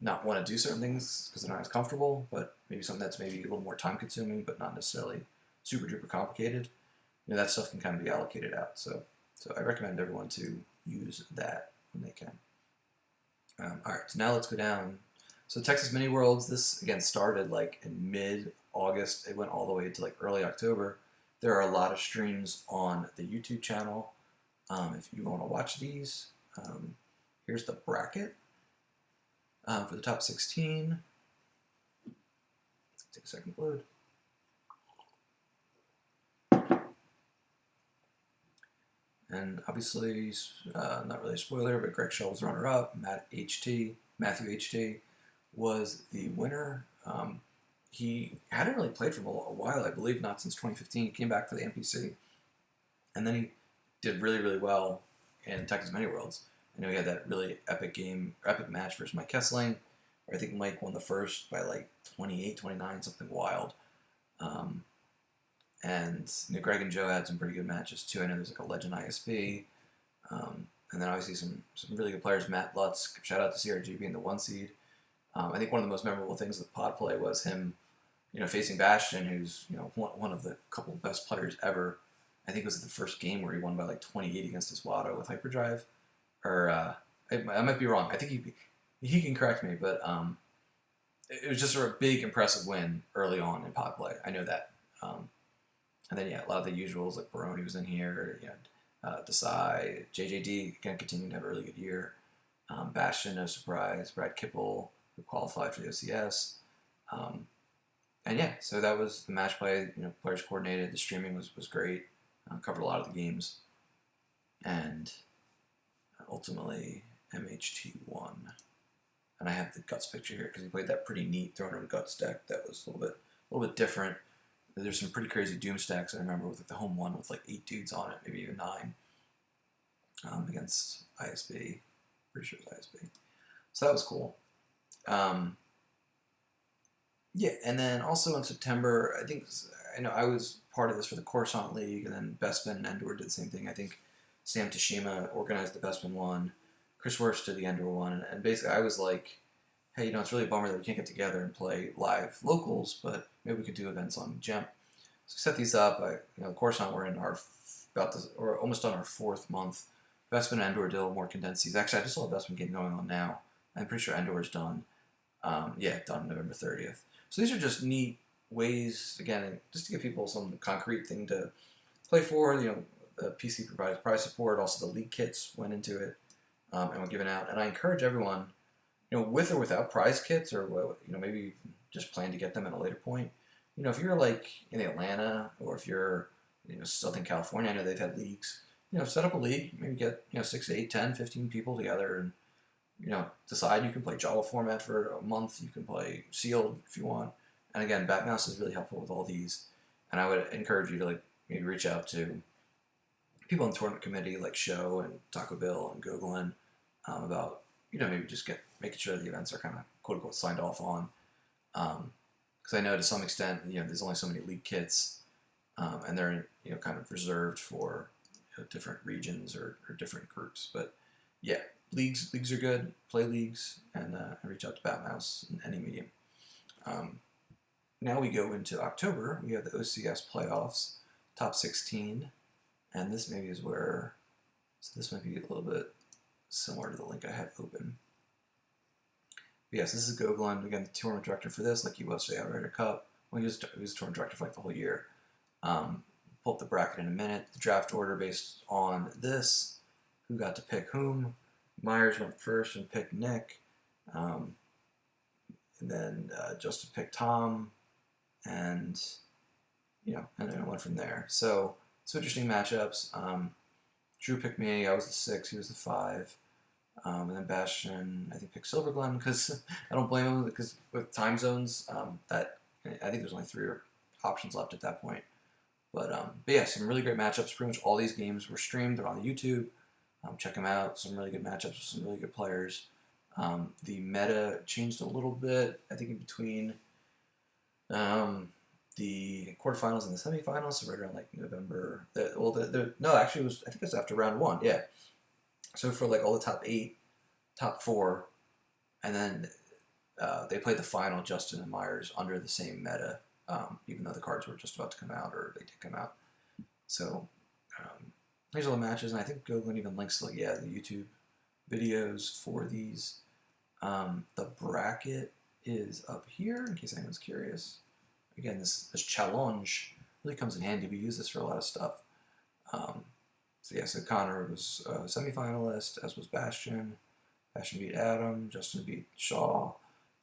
not want to do certain things because they're not as comfortable, but maybe something that's maybe a little more time consuming but not necessarily super duper complicated, that stuff can kind of be allocated out. So I recommend everyone to use that when they can. Alright, so now let's go down. So Texas Mini Worlds, this again started like in mid-August. It went all the way to like early October. There are a lot of streams on the YouTube channel. If you want to watch these, here's the bracket for the top 16. Let's take a second to load. And obviously, not really a spoiler, but Greg Schell was runner-up. Matthew HT was the winner. He hadn't really played for a while, I believe, not since 2015. He came back for the NPC, and then he did really, really well in Texas Mini Worlds. I know he had that really epic match versus Mike Kessling, where I think Mike won the first by like 28, 29, something wild. And Greg and Joe had some pretty good matches too. I know there's like a Legend ISB. And then obviously some really good players. Matt Lutz, shout out to CRG being the 1 seed. I think one of the most memorable things of the pod play was him, facing Bastion, who's one of the couple best players ever. I think it was the first game where he won by like 28 against Iswado with Hyperdrive. Or I might be wrong. I think he can correct me, but it was just a big impressive win early on in pod play. I know that. And then, a lot of the usuals, like Baroni was in here, Desai, JJD, again, continuing to have a really good year. Bastion, no surprise. Brad Kipple, who qualified for the OCS. So that was the match play. Players coordinated. The streaming was great. Covered a lot of the games. And ultimately, MHT won. And I have the Guts picture here because he played that pretty neat throwing him Guts deck that was a little bit different. There's some pretty crazy Doom stacks I remember with like the home one with like 8 dudes on it, maybe even 9, against ISB. Pretty sure it was ISB. So that was cool. And then also in September, I know I was part of this for the Coruscant League, and then Bestman and Endor did the same thing. I think Sam Tashima organized the Bestman one, Chris Worst did the Endor one, and basically I was like, hey, it's really a bummer that we can't get together and play live locals, but maybe we could do events on Gem. So set these up. Coruscant, we're in or almost on our 4th month. Bestman and Endor did a little more condensed season. Actually, I just saw a Bestman game going on now. I'm pretty sure Endor is done. Done November 30th. So these are just neat ways, again, just to give people some concrete thing to play for. The PC provides prize support. Also, the league kits went into it and were given out. And I encourage everyone, with or without prize kits, or maybe just plan to get them at a later point. If you're like in Atlanta, or if you're Southern California, I know they've had leagues. Set up a league, maybe get 6, 8, 10, 15 people together, and decide you can play Java format for a month. You can play sealed if you want. And again, Batmouse is really helpful with all these. And I would encourage you to maybe reach out to people in the tournament committee like Show and Taco Bill and Googling about maybe just making sure the events are kind of quote unquote signed off on. Because I know to some extent, there's only so many league kits, and they're kind of reserved for different regions or different groups. But leagues are good. Play leagues and reach out to Batmouse in any medium. Now we go into October. We have the OCS playoffs, top 16, and this maybe is where. So this might be a little bit similar to the link I have open. But yes, this is Gogolin, again, the tournament director for this, like he was for the Outrider Cup. Well, he was tournament director for like the whole year. pull up the bracket in a minute. The draft order based on this, who got to pick whom. Myers went first and picked Nick. And then Justin picked Tom. And, and then it went from there. So, some interesting matchups. Drew picked me. I was the 6. He was the 5. And then Bastian, I think, picked Silverglen because I don't blame him because with time zones, I think there's only 3 options left at that point. But yeah, some really great matchups. Pretty much all these games were streamed. They're on the YouTube. Check them out. Some really good matchups with some really good players. The meta changed a little bit, I think, in between the quarterfinals and the semifinals, so right around like November. No, actually, I think it was after round 1. Yeah. So for like all the top 8, top 4, and then they played the final, Justin and Myers, under the same meta, even though the cards were just about to come out, or they did come out. So here's all the matches, and I think Gogolin even links the YouTube videos for these. The bracket is up here, in case anyone's curious. Again, this challenge really comes in handy. We use this for a lot of stuff. So Connor was a semifinalist, as was Bastian. Bastian beat Adam. Justin beat Shaw.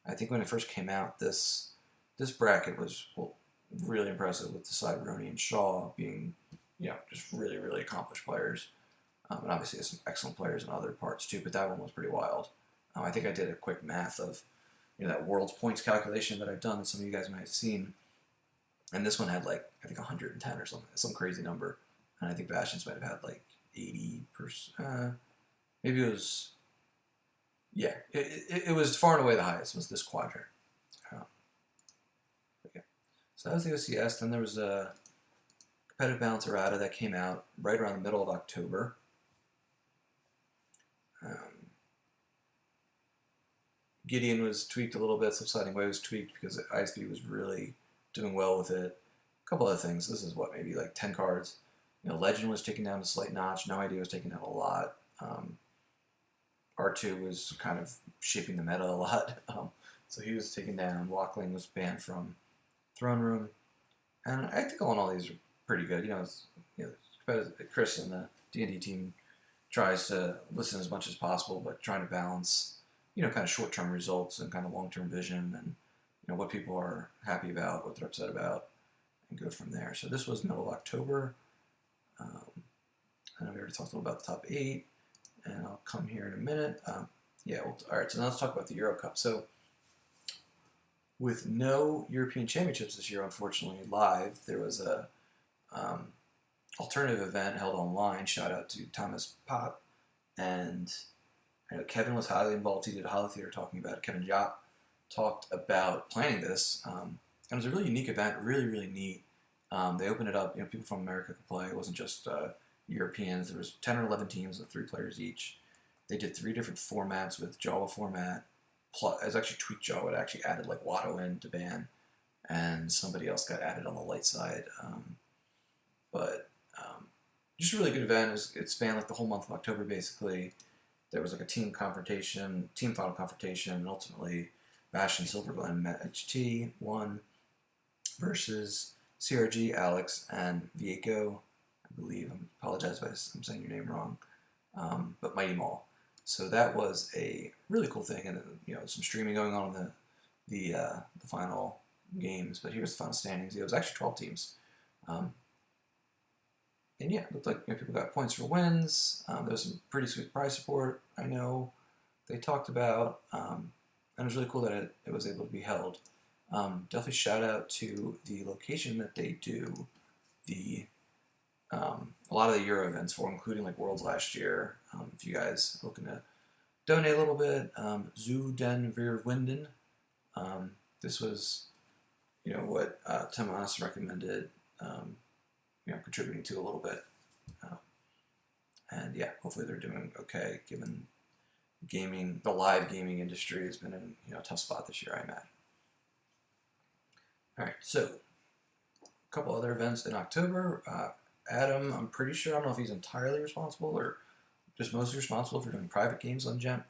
I think when it first came out, this bracket was really impressive with Roney and Shaw being, just really, really accomplished players. And obviously there's some excellent players in other parts too, but that one was pretty wild. I think I did a quick math of, that world's points calculation that I've done that some of you guys might have seen. And this one had like, I think 110 or something, some crazy number. And I think Bastian's might have had like 80%. Maybe it was, it was far and away the highest, was this quadrant. Okay. So that was the OCS. Then there was a competitive balance errata that came out right around the middle of October. Gideon was tweaked a little bit. Subsiding Way was tweaked because ISB was really doing well with it. A couple other things. This is maybe like 10 cards. Legend was taken down a slight notch. No Idea was taken down a lot. R2 was kind of shaping the meta a lot. So he was taken down. Walkling was banned from Throne Room. And I think all these are pretty good. Chris and the D&D team tries to listen as much as possible, but trying to balance, kind of short-term results and kind of long-term vision and, what people are happy about, what they're upset about, and go from there. So this was middle of October. I know we already talked a little about the top 8, and I'll come here in a minute. All right, so now let's talk about the Euro Cup. So with no European Championships this year, unfortunately, live, there was a alternative event held online. Shout out to Thomas Pop. And Kevin was highly involved. He did a Hollow Theater talking about it. Kevin Jop talked about planning this. And it was a really unique event, really, really neat. They opened it up. People from America could play. It wasn't just Europeans. There was 10 or 11 teams with 3 players each. They did 3 different formats with Jawa format. Plus, it was actually tweaked Jawa. It actually added like Watto in to ban, and somebody else got added on the light side. Just a really good event. It spanned like the whole month of October basically. There was like a team final confrontation, and ultimately Bastian Silverglen met HT, won, versus CRG, Alex, and Vieko, I believe. I apologize if I'm saying your name wrong, but Mighty Mall. So that was a really cool thing, and some streaming going on in the final games. But here's the final standings. It was actually 12 teams, and yeah, it looked like people got points for wins. There was some pretty sweet prize support. I know they talked about, and it was really cool that it was able to be held. Definitely shout out to the location that they do a lot of the Euro events for, including like Worlds last year. If you guys are looking to donate a little bit, Zu den Verwinden. This was, what Tim Haas recommended, contributing to a little bit. And yeah, hopefully they're doing okay, given the live gaming industry has been in a tough spot this year, I imagine. All right, so a couple other events in October. Adam, I'm pretty sure, I don't know if he's entirely responsible or just mostly responsible for doing private games on Gem,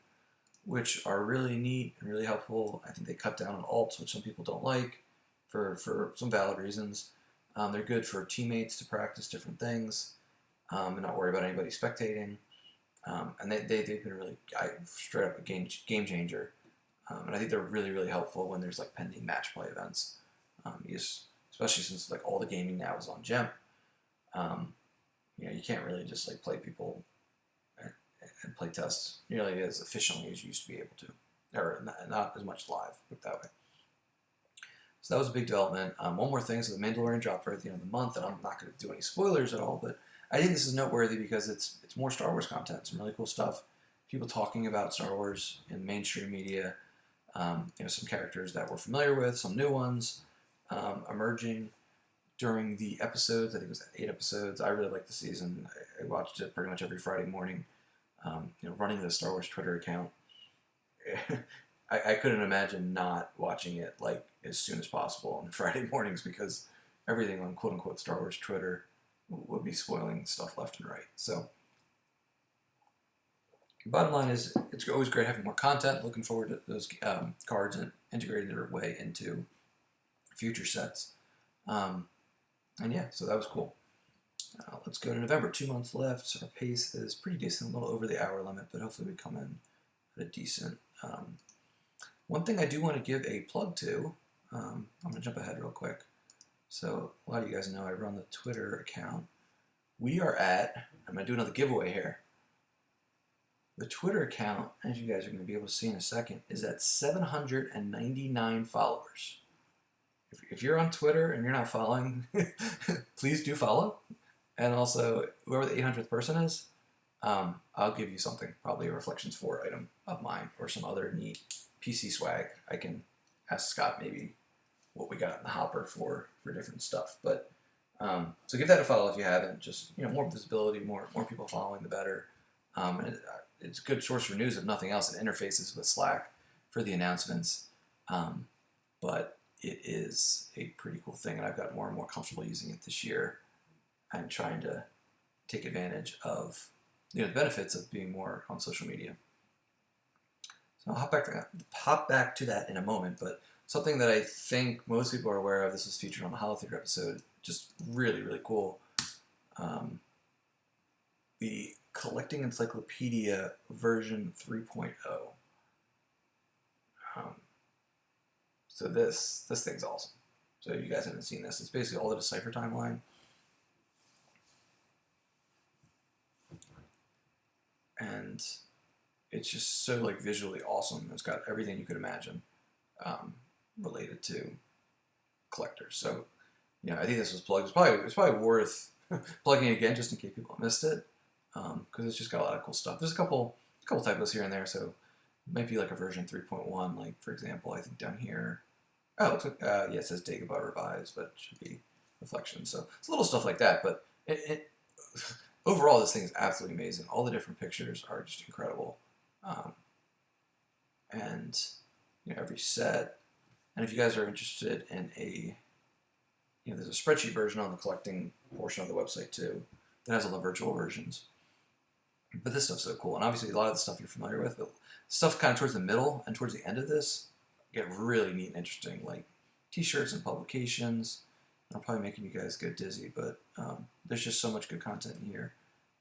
which are really neat and really helpful. I think they cut down on alts, which some people don't like for some valid reasons. They're good for teammates to practice different things and not worry about anybody spectating. And they've been really straight up a game changer. And I think they're really, really helpful when there's like pending match play events. Especially since like all the gaming now is on Gem. You can't really just like play people and play tests nearly as efficiently as you used to be able to, or not as much live, put it that way. So that was a big development. One more thing, so the Mandalorian dropped right at the end of the month, and I'm not going to do any spoilers at all, but I think this is noteworthy because it's more Star Wars content, some really cool stuff. People talking about Star Wars in mainstream media, some characters that we're familiar with, some new ones emerging during the episodes. I think it was 8 episodes. I really liked the season. I watched it pretty much every Friday morning. Running the Star Wars Twitter account, I couldn't imagine not watching it like as soon as possible on Friday mornings because everything on quote unquote Star Wars Twitter would be spoiling stuff left and right. So, bottom line is, it's always great having more content. Looking forward to those cards and integrating their way into future sets. And yeah, so that was cool. Let's go to November. 2 months left. So our pace is pretty decent, a little over the hour limit, but hopefully we come in at a decent. One thing I do want to give a plug to, I'm going to jump ahead real quick. So a lot of you guys know I run the Twitter account. We are at, I'm going to do another giveaway here. The Twitter account, as you guys are going to be able to see in a second, is at 799 followers. If you're on Twitter and you're not following, please do follow. And also, whoever the 800th person is, I'll give you something, probably a Reflections 4 item of mine or some other neat PC swag. I can ask Scott maybe what we got in the hopper for different stuff. But so give that a follow if you haven't. Just more visibility, more people following, the better. And it's a good source for news if nothing else. It interfaces with Slack for the announcements. But it is a pretty cool thing, and I've got more and more comfortable using it this year. I'm trying to take advantage of the benefits of being more on social media. So I'll hop back to that in a moment, but something that I think most people are aware of, this was featured on the Hollow Theater episode, just really, really cool. The Collecting Encyclopedia version 3.0. So this thing's awesome. So you guys haven't seen this. It's basically all the Decipher timeline. And it's just so visually awesome. It's got everything you could imagine related to collectors. So I think this was plugged. It's probably worth plugging again just in case people missed it, because it's just got a lot of cool stuff. There's a couple typos here and there, so it might be like a version 3.1. Like for example, I think down here, it looks like it says Dagobah revised, but it should be Reflection. So it's little stuff like that, but overall, this thing is absolutely amazing. All the different pictures are just incredible. And every set. And if you guys are interested in there's a spreadsheet version on the collecting portion of the website too that has all the virtual versions. But this stuff's so cool. And obviously a lot of the stuff you're familiar with, but stuff kind of towards the middle and towards the end of this get really neat and interesting, like t-shirts and publications. I'm probably making you guys go dizzy, but there's just so much good content in here.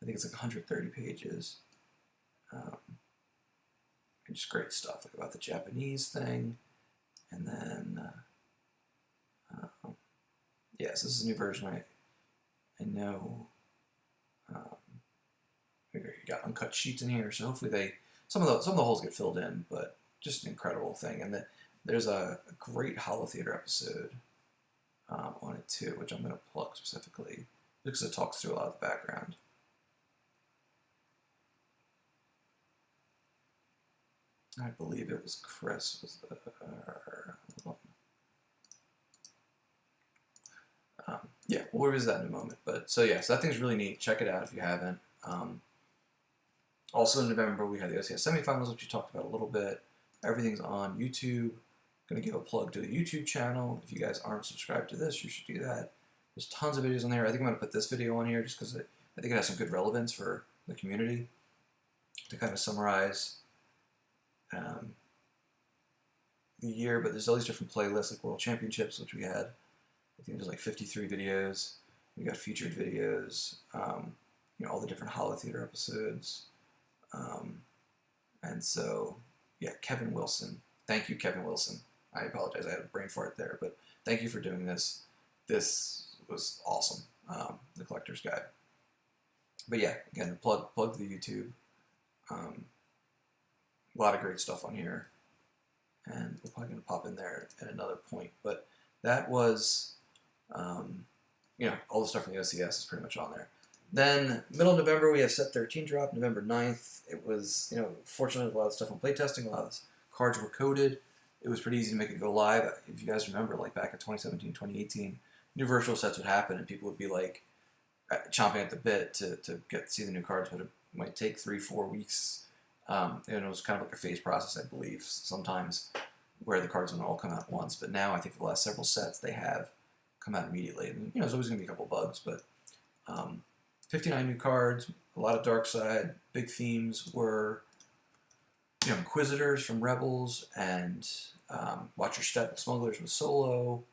I think it's like 130 pages. And just great stuff, like about the Japanese thing. And then, yes, this is a new version. I know you got uncut sheets in here, so hopefully some of the holes get filled in, but just an incredible thing. And then there's a great Hollow Theater episode on it too, which I'm going to plug specifically because it talks through a lot of the background. I believe it was Chris was the yeah, we'll revisit that in a moment. But so yeah, so that thing's really neat. Check it out if you haven't. Also in November we had the OCS semifinals, which we talked about a little bit. Everything's on YouTube. Going to give a plug to the YouTube channel. If you guys aren't subscribed to this, you should do that. There's tons of videos on there. I think I'm going to put this video on here just because I think it has some good relevance for the community to kind of summarize the year. But there's all these different playlists like World Championships, which we had. I think there's like 53 videos. We got featured videos, all the different Holo Theater episodes. And so, yeah, Kevin Wilson. Thank you, Kevin Wilson. I apologize, I had a brain fart there, but thank you for doing this. This was awesome, the Collector's Guide. But yeah, again, plug the YouTube. A lot of great stuff on here, and we're probably going to pop in there at another point. But that was, all the stuff from the OCS is pretty much on there. Then, middle of November, we have Set 13 drop, November 9th. It was, fortunately, a lot of stuff on playtesting, a lot of cards were coded. It was pretty easy to make it go live. If you guys remember, like back in 2017, 2018, new virtual sets would happen, and people would be like chomping at the bit to see the new cards, but it might take 3-4 weeks. And it was kind of like a phase process, I believe, sometimes, where the cards would all come out at once. But now, I think for the last several sets, they have come out immediately. And, there's always going to be a couple bugs, but 59 new cards, a lot of Dark Side. Big themes were, Inquisitors from Rebels, and Watch Your Step with Smugglers with Solo.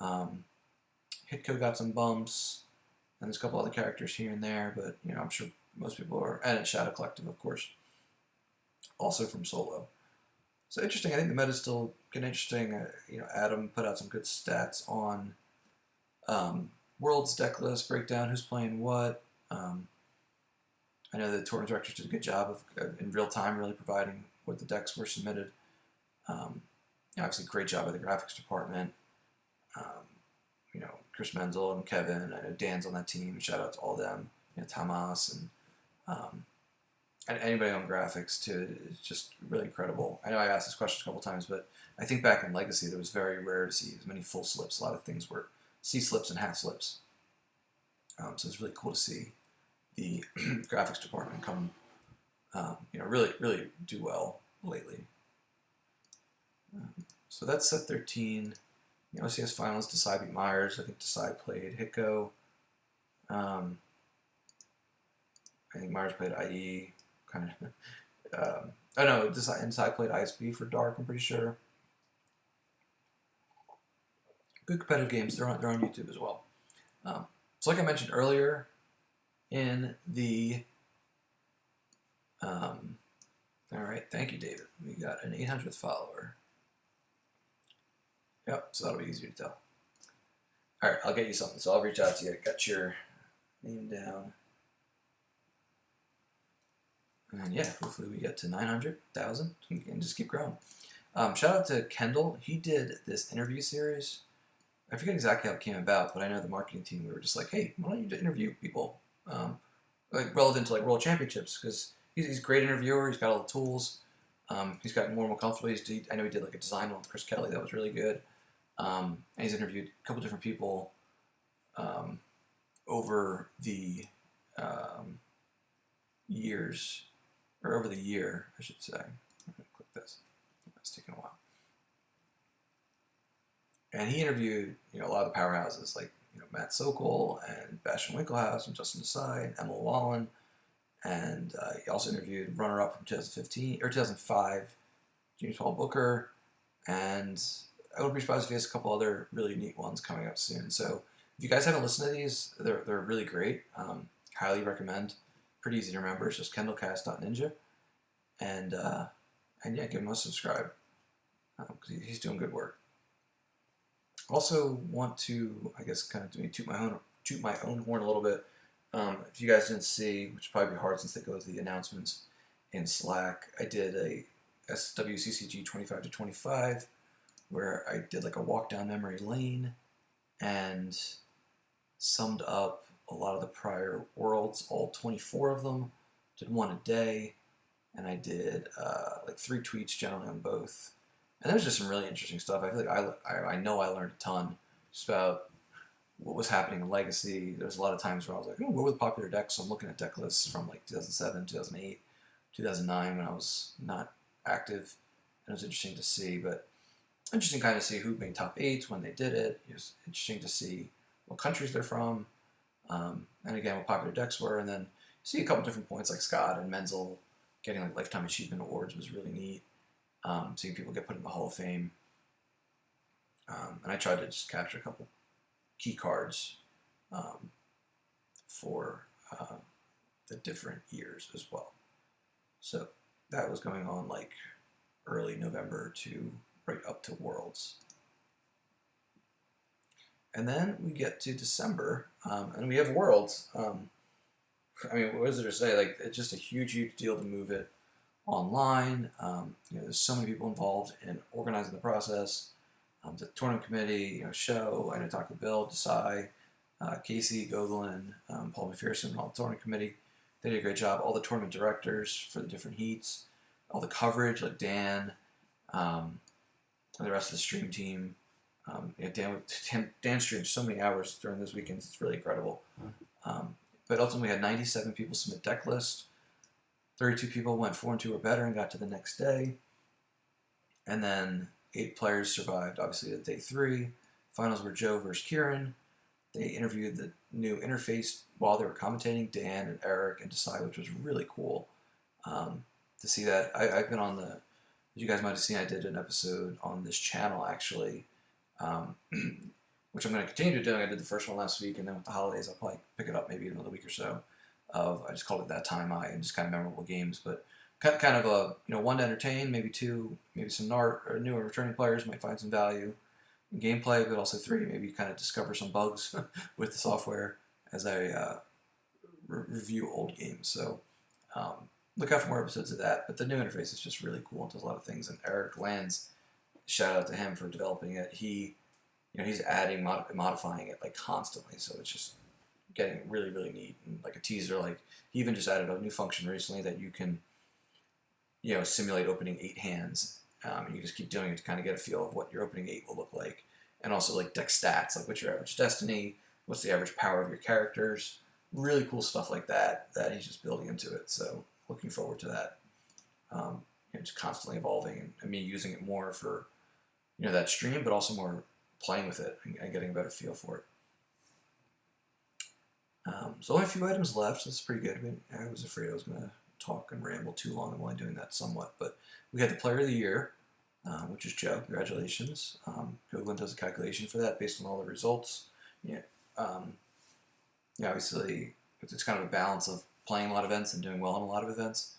Hitco got some bumps, and there's a couple other characters here and there, but, I'm sure most people are, and Shadow Collective, of course, also from Solo. So interesting. I think the meta's still getting interesting. Adam put out some good stats on World's deck list breakdown, who's playing what. I know the tournament directors did a good job of in real time really providing what the decks were submitted. Obviously, great job by the graphics department. Chris Menzel and Kevin. I know Dan's on that team. Shout out to all them. Tomas and anybody on graphics too. It's just really incredible. I know I asked this question a couple times, but I think back in Legacy, there was very rare to see as many full slips. A lot of things were C-slips and half slips. So it's really cool to see the graphics department come, really do well lately. So that's Set 13. OCS finals, Desai beat Myers. I think Desai played Hitco. I think Myers played IE. Desai played ISB for Dark, I'm pretty sure. Good competitive games. They're on YouTube as well. So like I mentioned earlier in the... all right, thank you, David. We got an 800th follower. Yep, so that'll be easier to tell. All right, I'll get you something. So I'll reach out to you. Got your name down. And yeah, hopefully we get to 900,000 and just keep growing. Shout out to Kendall. He did this interview series. I forget exactly how it came about, but I know the marketing team, we were just like, hey, why don't you interview people relevant to like World Championships? Because he's a great interviewer. He's got all the tools. He's gotten more and more comfortable. I know he did like a design one with Chris Kelly. That was really good. And he's interviewed a couple different people over the years, or over the year, I should say. I'm going to click this. It's taking a while. And he interviewed, a lot of the powerhouses like, Matt Sokol and Bastian Winkelhaus and Justin Desai and Emil Wallen. And he also interviewed runner-up from 2005, James Paul Booker. And I wouldn't be surprised if he has a couple other really neat ones coming up soon. So if you guys haven't listened to these, they're really great. Highly recommend. Pretty easy to remember. It's just kendallcast.ninja. And yeah, give him a subscribe because he's doing good work. Also want to, I guess, kind of toot my own horn a little bit. If you guys didn't see, which would probably be hard since they go to the announcements in Slack, I did a SWCCG 25 to 25 where I did like a walk down memory lane and summed up a lot of the prior worlds, all 24 of them, did one a day, and I did like 3 tweets generally on both. And there was just some really interesting stuff. I feel like I know I learned a ton just about what was happening in Legacy. There's a lot of times where I was like, what were the popular decks? So I'm looking at deck lists from like 2007, 2008, 2009 when I was not active. And it was interesting to see, but interesting kind of see who made top 8s when they did it. It was interesting to see what countries they're from. And again, what popular decks were. And then see a couple different points like Scott and Menzel getting like Lifetime Achievement Awards was really neat. Seeing people get put in the Hall of Fame. And I tried to just capture a couple key cards for the different years as well. So that was going on like early November to right up to Worlds. And then we get to December, and we have Worlds. I mean, what is there to say? Like, it's just a huge, huge deal to move it online. There's so many people involved in organizing the process. The tournament committee, Show, I know talked with Bill, Desai, Casey, Gogolin, Paul McPherson, all the tournament committee. They did a great job. All the tournament directors for the different heats, all the coverage, like Dan, and the rest of the stream team. Dan streamed so many hours during those weekends. It's really incredible. But ultimately, we had 97 people submit deck list. 32 people went 4-2 or better and got to the next day. And then 8 players survived, obviously, at day 3. Finals were Joe versus Kieran. They interviewed the new interface while they were commentating, Dan and Eric and Desai, which was really cool to see that. I've been on as you guys might have seen, I did an episode on this channel, actually, which I'm going to continue doing. I did the first one last week, and then with the holidays, I'll probably pick it up maybe another week or so. I just called it That Time I, and just kind of memorable games, but kind of a one to entertain, maybe 2, maybe some NART or newer returning players might find some value in gameplay, but also 3, maybe kind of discover some bugs with the software as I review old games. So look out for more episodes of that. But the new interface is just really cool and does a lot of things. And Eric Lands, shout out to him for developing it. He's adding, modifying it like constantly, so it's just getting really, really neat. And like a teaser, like he even just added a new function recently that you can, simulate opening 8 hands. You just keep doing it to kind of get a feel of what your opening 8 will look like, and also like deck stats, like what's your average destiny, what's the average power of your characters. Really cool stuff like that he's just building into it. So looking forward to that. Just constantly evolving, and me using it more for that stream, but also more playing with it and getting a better feel for it. So only a few items left. This is pretty good. I was afraid I was going to talk and ramble too long. I'm only doing that somewhat. But we had the Player of the Year, which is Joe. Congratulations. Google does a calculation for that based on all the results. Obviously, it's kind of a balance of playing a lot of events and doing well in a lot of events.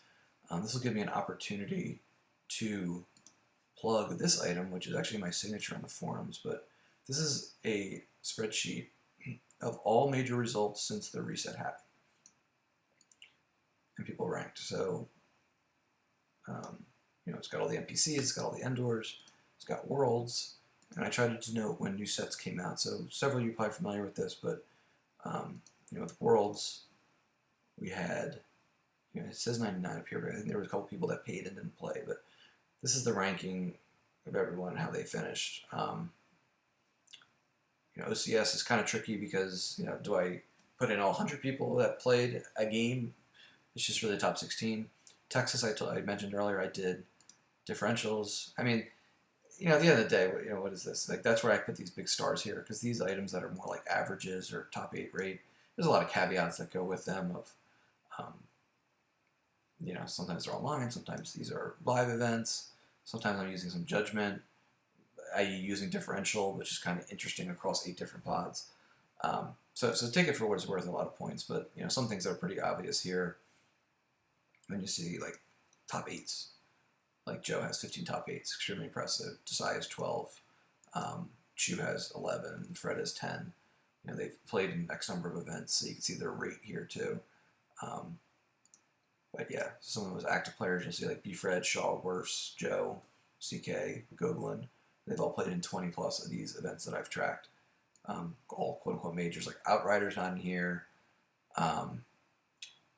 This will give me an opportunity to plug this item, which is actually my signature on the forums, but this is a spreadsheet of all major results since the reset happened. And people ranked. So, it's got all the NPCs, it's got all the Endors, it's got Worlds, and I tried to denote when new sets came out. So several of you are probably familiar with this, but, with Worlds, we had, it says 99 up here, but I think there was a couple people that paid and didn't play, but this is the ranking of everyone and how they finished. OCS is kind of tricky because, do I put in all 100 people that played a game? It's just really top 16. Texas, I mentioned earlier, I did differentials. I mean, at the end of the day, what is this? Like, that's where I put these big stars here, because these items that are more like averages or top 8 rate, there's a lot of caveats that go with them of, sometimes they're online, sometimes these are live events, sometimes I'm using some judgment, i.e. using differential, which is kind of interesting across 8 different pods. So take it for what it's worth, a lot of points, but some things that are pretty obvious here. When you see like top 8s, like Joe has 15 top 8s, extremely impressive. Desai has 12, Chu has 11, Fred has 10. They've played in X number of events, so you can see their rate here too. But yeah, some of those active players, you'll see like B-Fred, Shaw, Worse, Joe, CK, Gogolin. They've all played in 20 plus of these events that I've tracked. All quote-unquote majors, like Outrider's on here.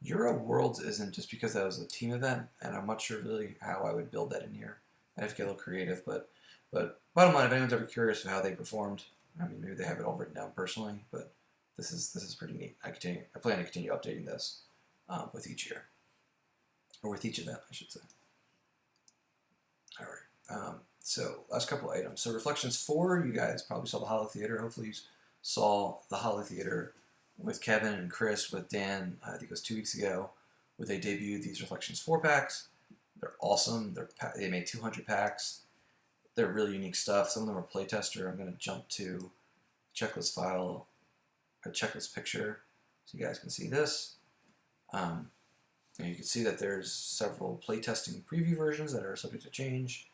Euro Worlds isn't, just because that was a team event, and I'm not sure really how I would build that in here. I have to get a little creative, but bottom line, if anyone's ever curious of how they performed, I mean, maybe they have it all written down personally, but this is pretty neat. I plan to continue updating this with each year, or with each event, I should say. All right. So last couple items. So Reflections 4, you guys probably saw the Holo Theater. Hopefully you saw the Holo Theater with Kevin and Chris, with Dan, I think it was 2 weeks ago, where they debuted these Reflections 4 packs. They're awesome. They made 200 packs. They're really unique stuff. Some of them are playtester. I'm going to jump to checklist file, a checklist picture, so you guys can see this. And you can see that there's several playtesting preview versions that are subject to change,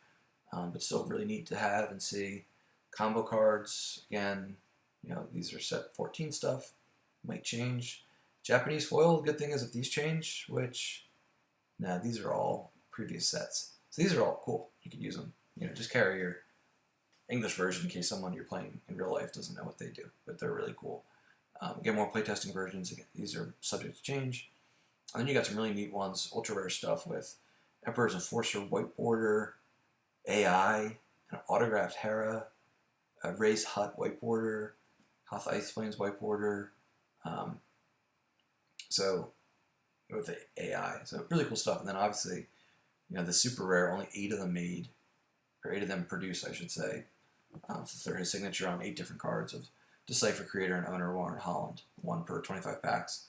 but still really neat to have and see. Combo cards, again, these are set 14 stuff, might change. Japanese foil, good thing is if these change, which, these are all previous sets. So these are all cool. You can use them. Just carry your English version in case someone you're playing in real life doesn't know what they do, but they're really cool. Get more playtesting versions. Again, these are subject to change. And then you got some really neat ones, ultra rare stuff with Emperor's Enforcer white border, AI, an autographed Hera, a Ray's Hut white border, Hoth Ice Plains white border. So with the AI, so really cool stuff. And then obviously, the super rare, only 8 of them made, or 8 of them produced, I should say. So they're his signature on 8 different cards of Decipher, Creator, and Owner, Warren Holland, 1 per 25 packs.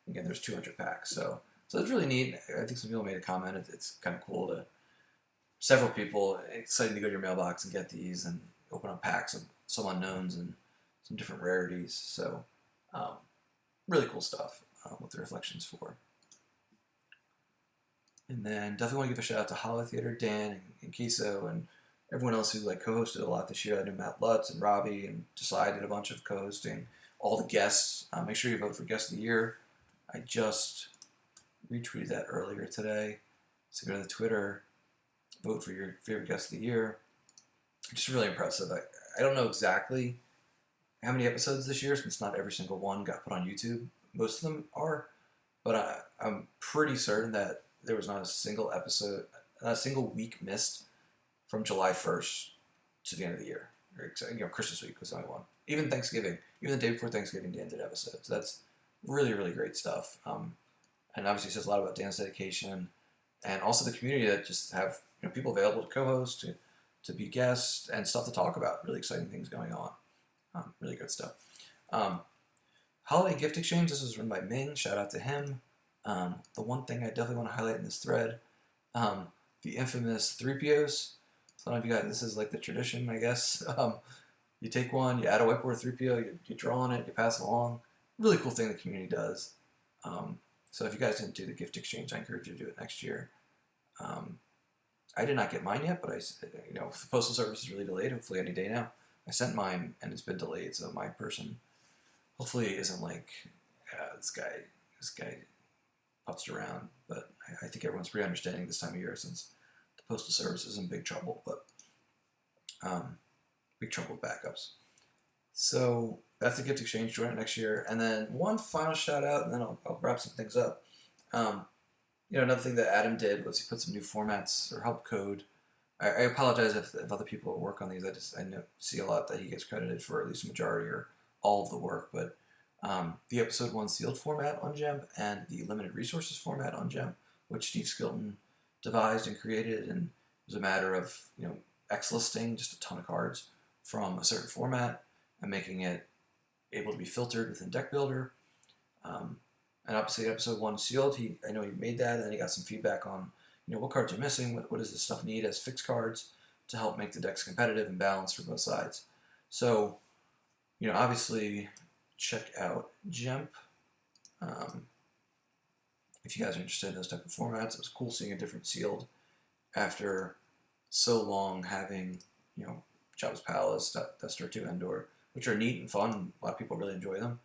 Again, there's 200 packs, so it's really neat. I think some people made a comment. It's kind of cool to several people excited to go to your mailbox and get these and open up packs of some unknowns and some different rarities. So really cool stuff with the reflections for. And then definitely want to give a shout out to Hollow Theater, Dan and Kiso and everyone else who co-hosted a lot this year. I knew Matt Lutz and Robbie and Desai did a bunch of co-hosting. All the guests. Make sure you vote for Guest of the Year. I just retweeted that earlier today. So go to the Twitter, vote for your favorite Guest of the Year. Just really impressive. I don't know exactly how many episodes this year, since not every single one got put on YouTube. Most of them are, but I'm pretty certain that there was not a single episode, not a single week missed from July 1st to the end of the year. Christmas week was the only one. Even Thanksgiving, even the day before Thanksgiving, Dan did episodes. That's really, really great stuff. And obviously says a lot about Dan's dedication and also the community that just have people available to co-host, to be guests, and stuff to talk about. Really exciting things going on. Really good stuff. Holiday Gift Exchange, this was run by Ming. Shout out to him. The one thing I definitely want to highlight in this thread, the infamous 3POs. So I don't know if you guys, this is like the tradition, I guess. You take one, you add a whiteboard 3PO, you draw on it, you pass it along. Really cool thing the community does. So if you guys didn't do the gift exchange, I encourage you to do it next year. I did not get mine yet, but the postal service is really delayed. Hopefully any day now. I sent mine and it's been delayed, so my person hopefully isn't like this guy putzed around. But I think everyone's pretty understanding this time of year since the postal service is in big trouble. But big trouble with backups. So that's the gift exchange. Join it next year. And then one final shout out, and then I'll wrap some things up. Another thing that Adam did was he put some new formats or help code. I apologize if other people work on these. I see a lot that he gets credited for at least a majority or all of the work. But the episode 1 sealed format on GEMP and the limited resources format on GEMP, which Steve Skilton devised and created, and it was a matter of X-listing just a ton of cards from a certain format and making it able to be filtered within Deck Builder. And obviously episode 1 sealed, I know he made that, and then he got some feedback on what cards are missing, what does this stuff need as fixed cards to help make the decks competitive and balanced for both sides. So, obviously check out GEMP. If you guys are interested in those type of formats. It was cool seeing a different sealed after so long having, Jabba's Palace, Death Star 2, Endor, which are neat and fun. A lot of people really enjoy them.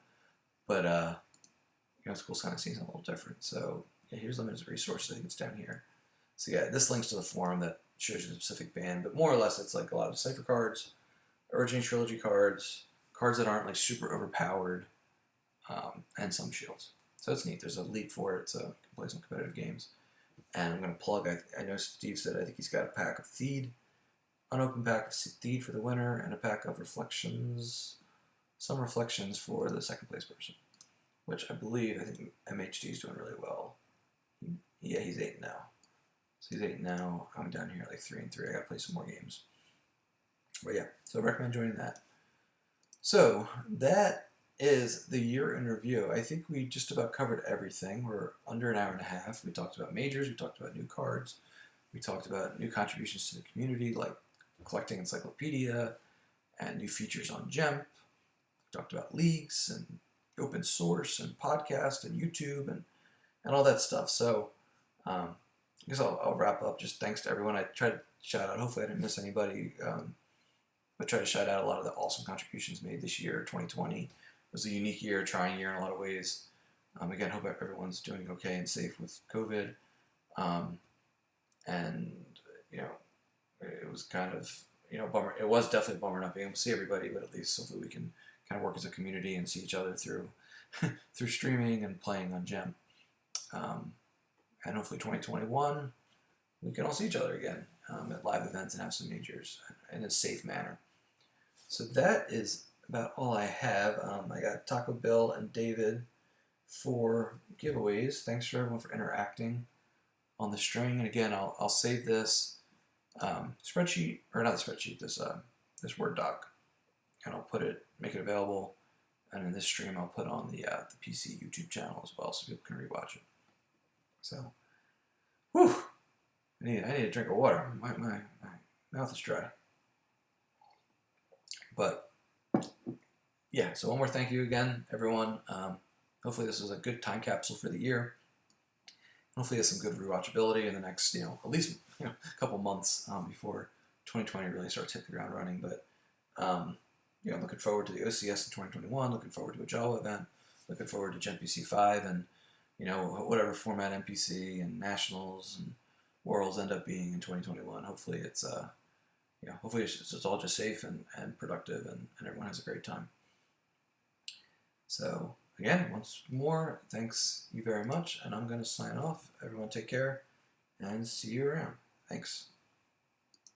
But, it's cool kind of seeing something a little different. So, yeah, here's limited resources. I think it's down here. So, yeah, this links to the forum that shows you the specific band. But more or less, it's like a lot of Decipher cards, Origin Trilogy cards, cards that aren't like super overpowered, and some shields. So it's neat. There's a league for it, so you can play some competitive games. And I'm going to plug, I know Steve said I think he's got a pack of Theed, unopened pack of Theed for the winner, and a pack of Reflections, some Reflections for the second place person, which I think MHD is doing really well. Yeah, he's 8 now. So he's 8 now. I'm down here like 3-3. I got to play some more games. But yeah, so I recommend joining that. So that is the year in review. I think we just about covered everything. We're under an hour and a half. We talked about majors. We talked about new cards. We talked about new contributions to the community, like collecting Encyclopedia and new features on GEMP. talked about leagues and open source and podcast and YouTube and all that stuff. So I guess I'll wrap up. Just thanks to everyone. I tried to shout out. Hopefully I didn't miss anybody. But try to shout out a lot of the awesome contributions made this year. 2020 was a unique year, trying year in a lot of ways. Again, hope everyone's doing okay and safe with COVID. And it was kind of bummer. It was definitely a bummer not being able to see everybody, but at least hopefully we can kind of work as a community and see each other through through streaming and playing on Gem. And hopefully 2021 we can all see each other again at live events and have some majors in a safe manner. So that is about all I have. I got Taco Bill and David for giveaways. Thanks for everyone for interacting on the string. And again, I'll save this spreadsheet, or not the spreadsheet, this Word doc, and I'll make it available. And in this stream, I'll put on the PC YouTube channel as well, so people can rewatch it. So, whew, I need a drink of water. My mouth is dry. But yeah, so one more thank you again, everyone. Hopefully this was a good time capsule for the year. Hopefully there's some good rewatchability in the next, at least a couple months before 2020 really starts hitting the ground running. But looking forward to the OCS in 2021. Looking forward to a Jello event. Looking forward to Gen PC 5 and whatever format NPC and Nationals and Worlds end up being in 2021. Hopefully it's hopefully it's all just safe and productive and everyone has a great time. So again, once more, thanks you very much, and I'm going to sign off. Everyone take care and see you around. Thanks.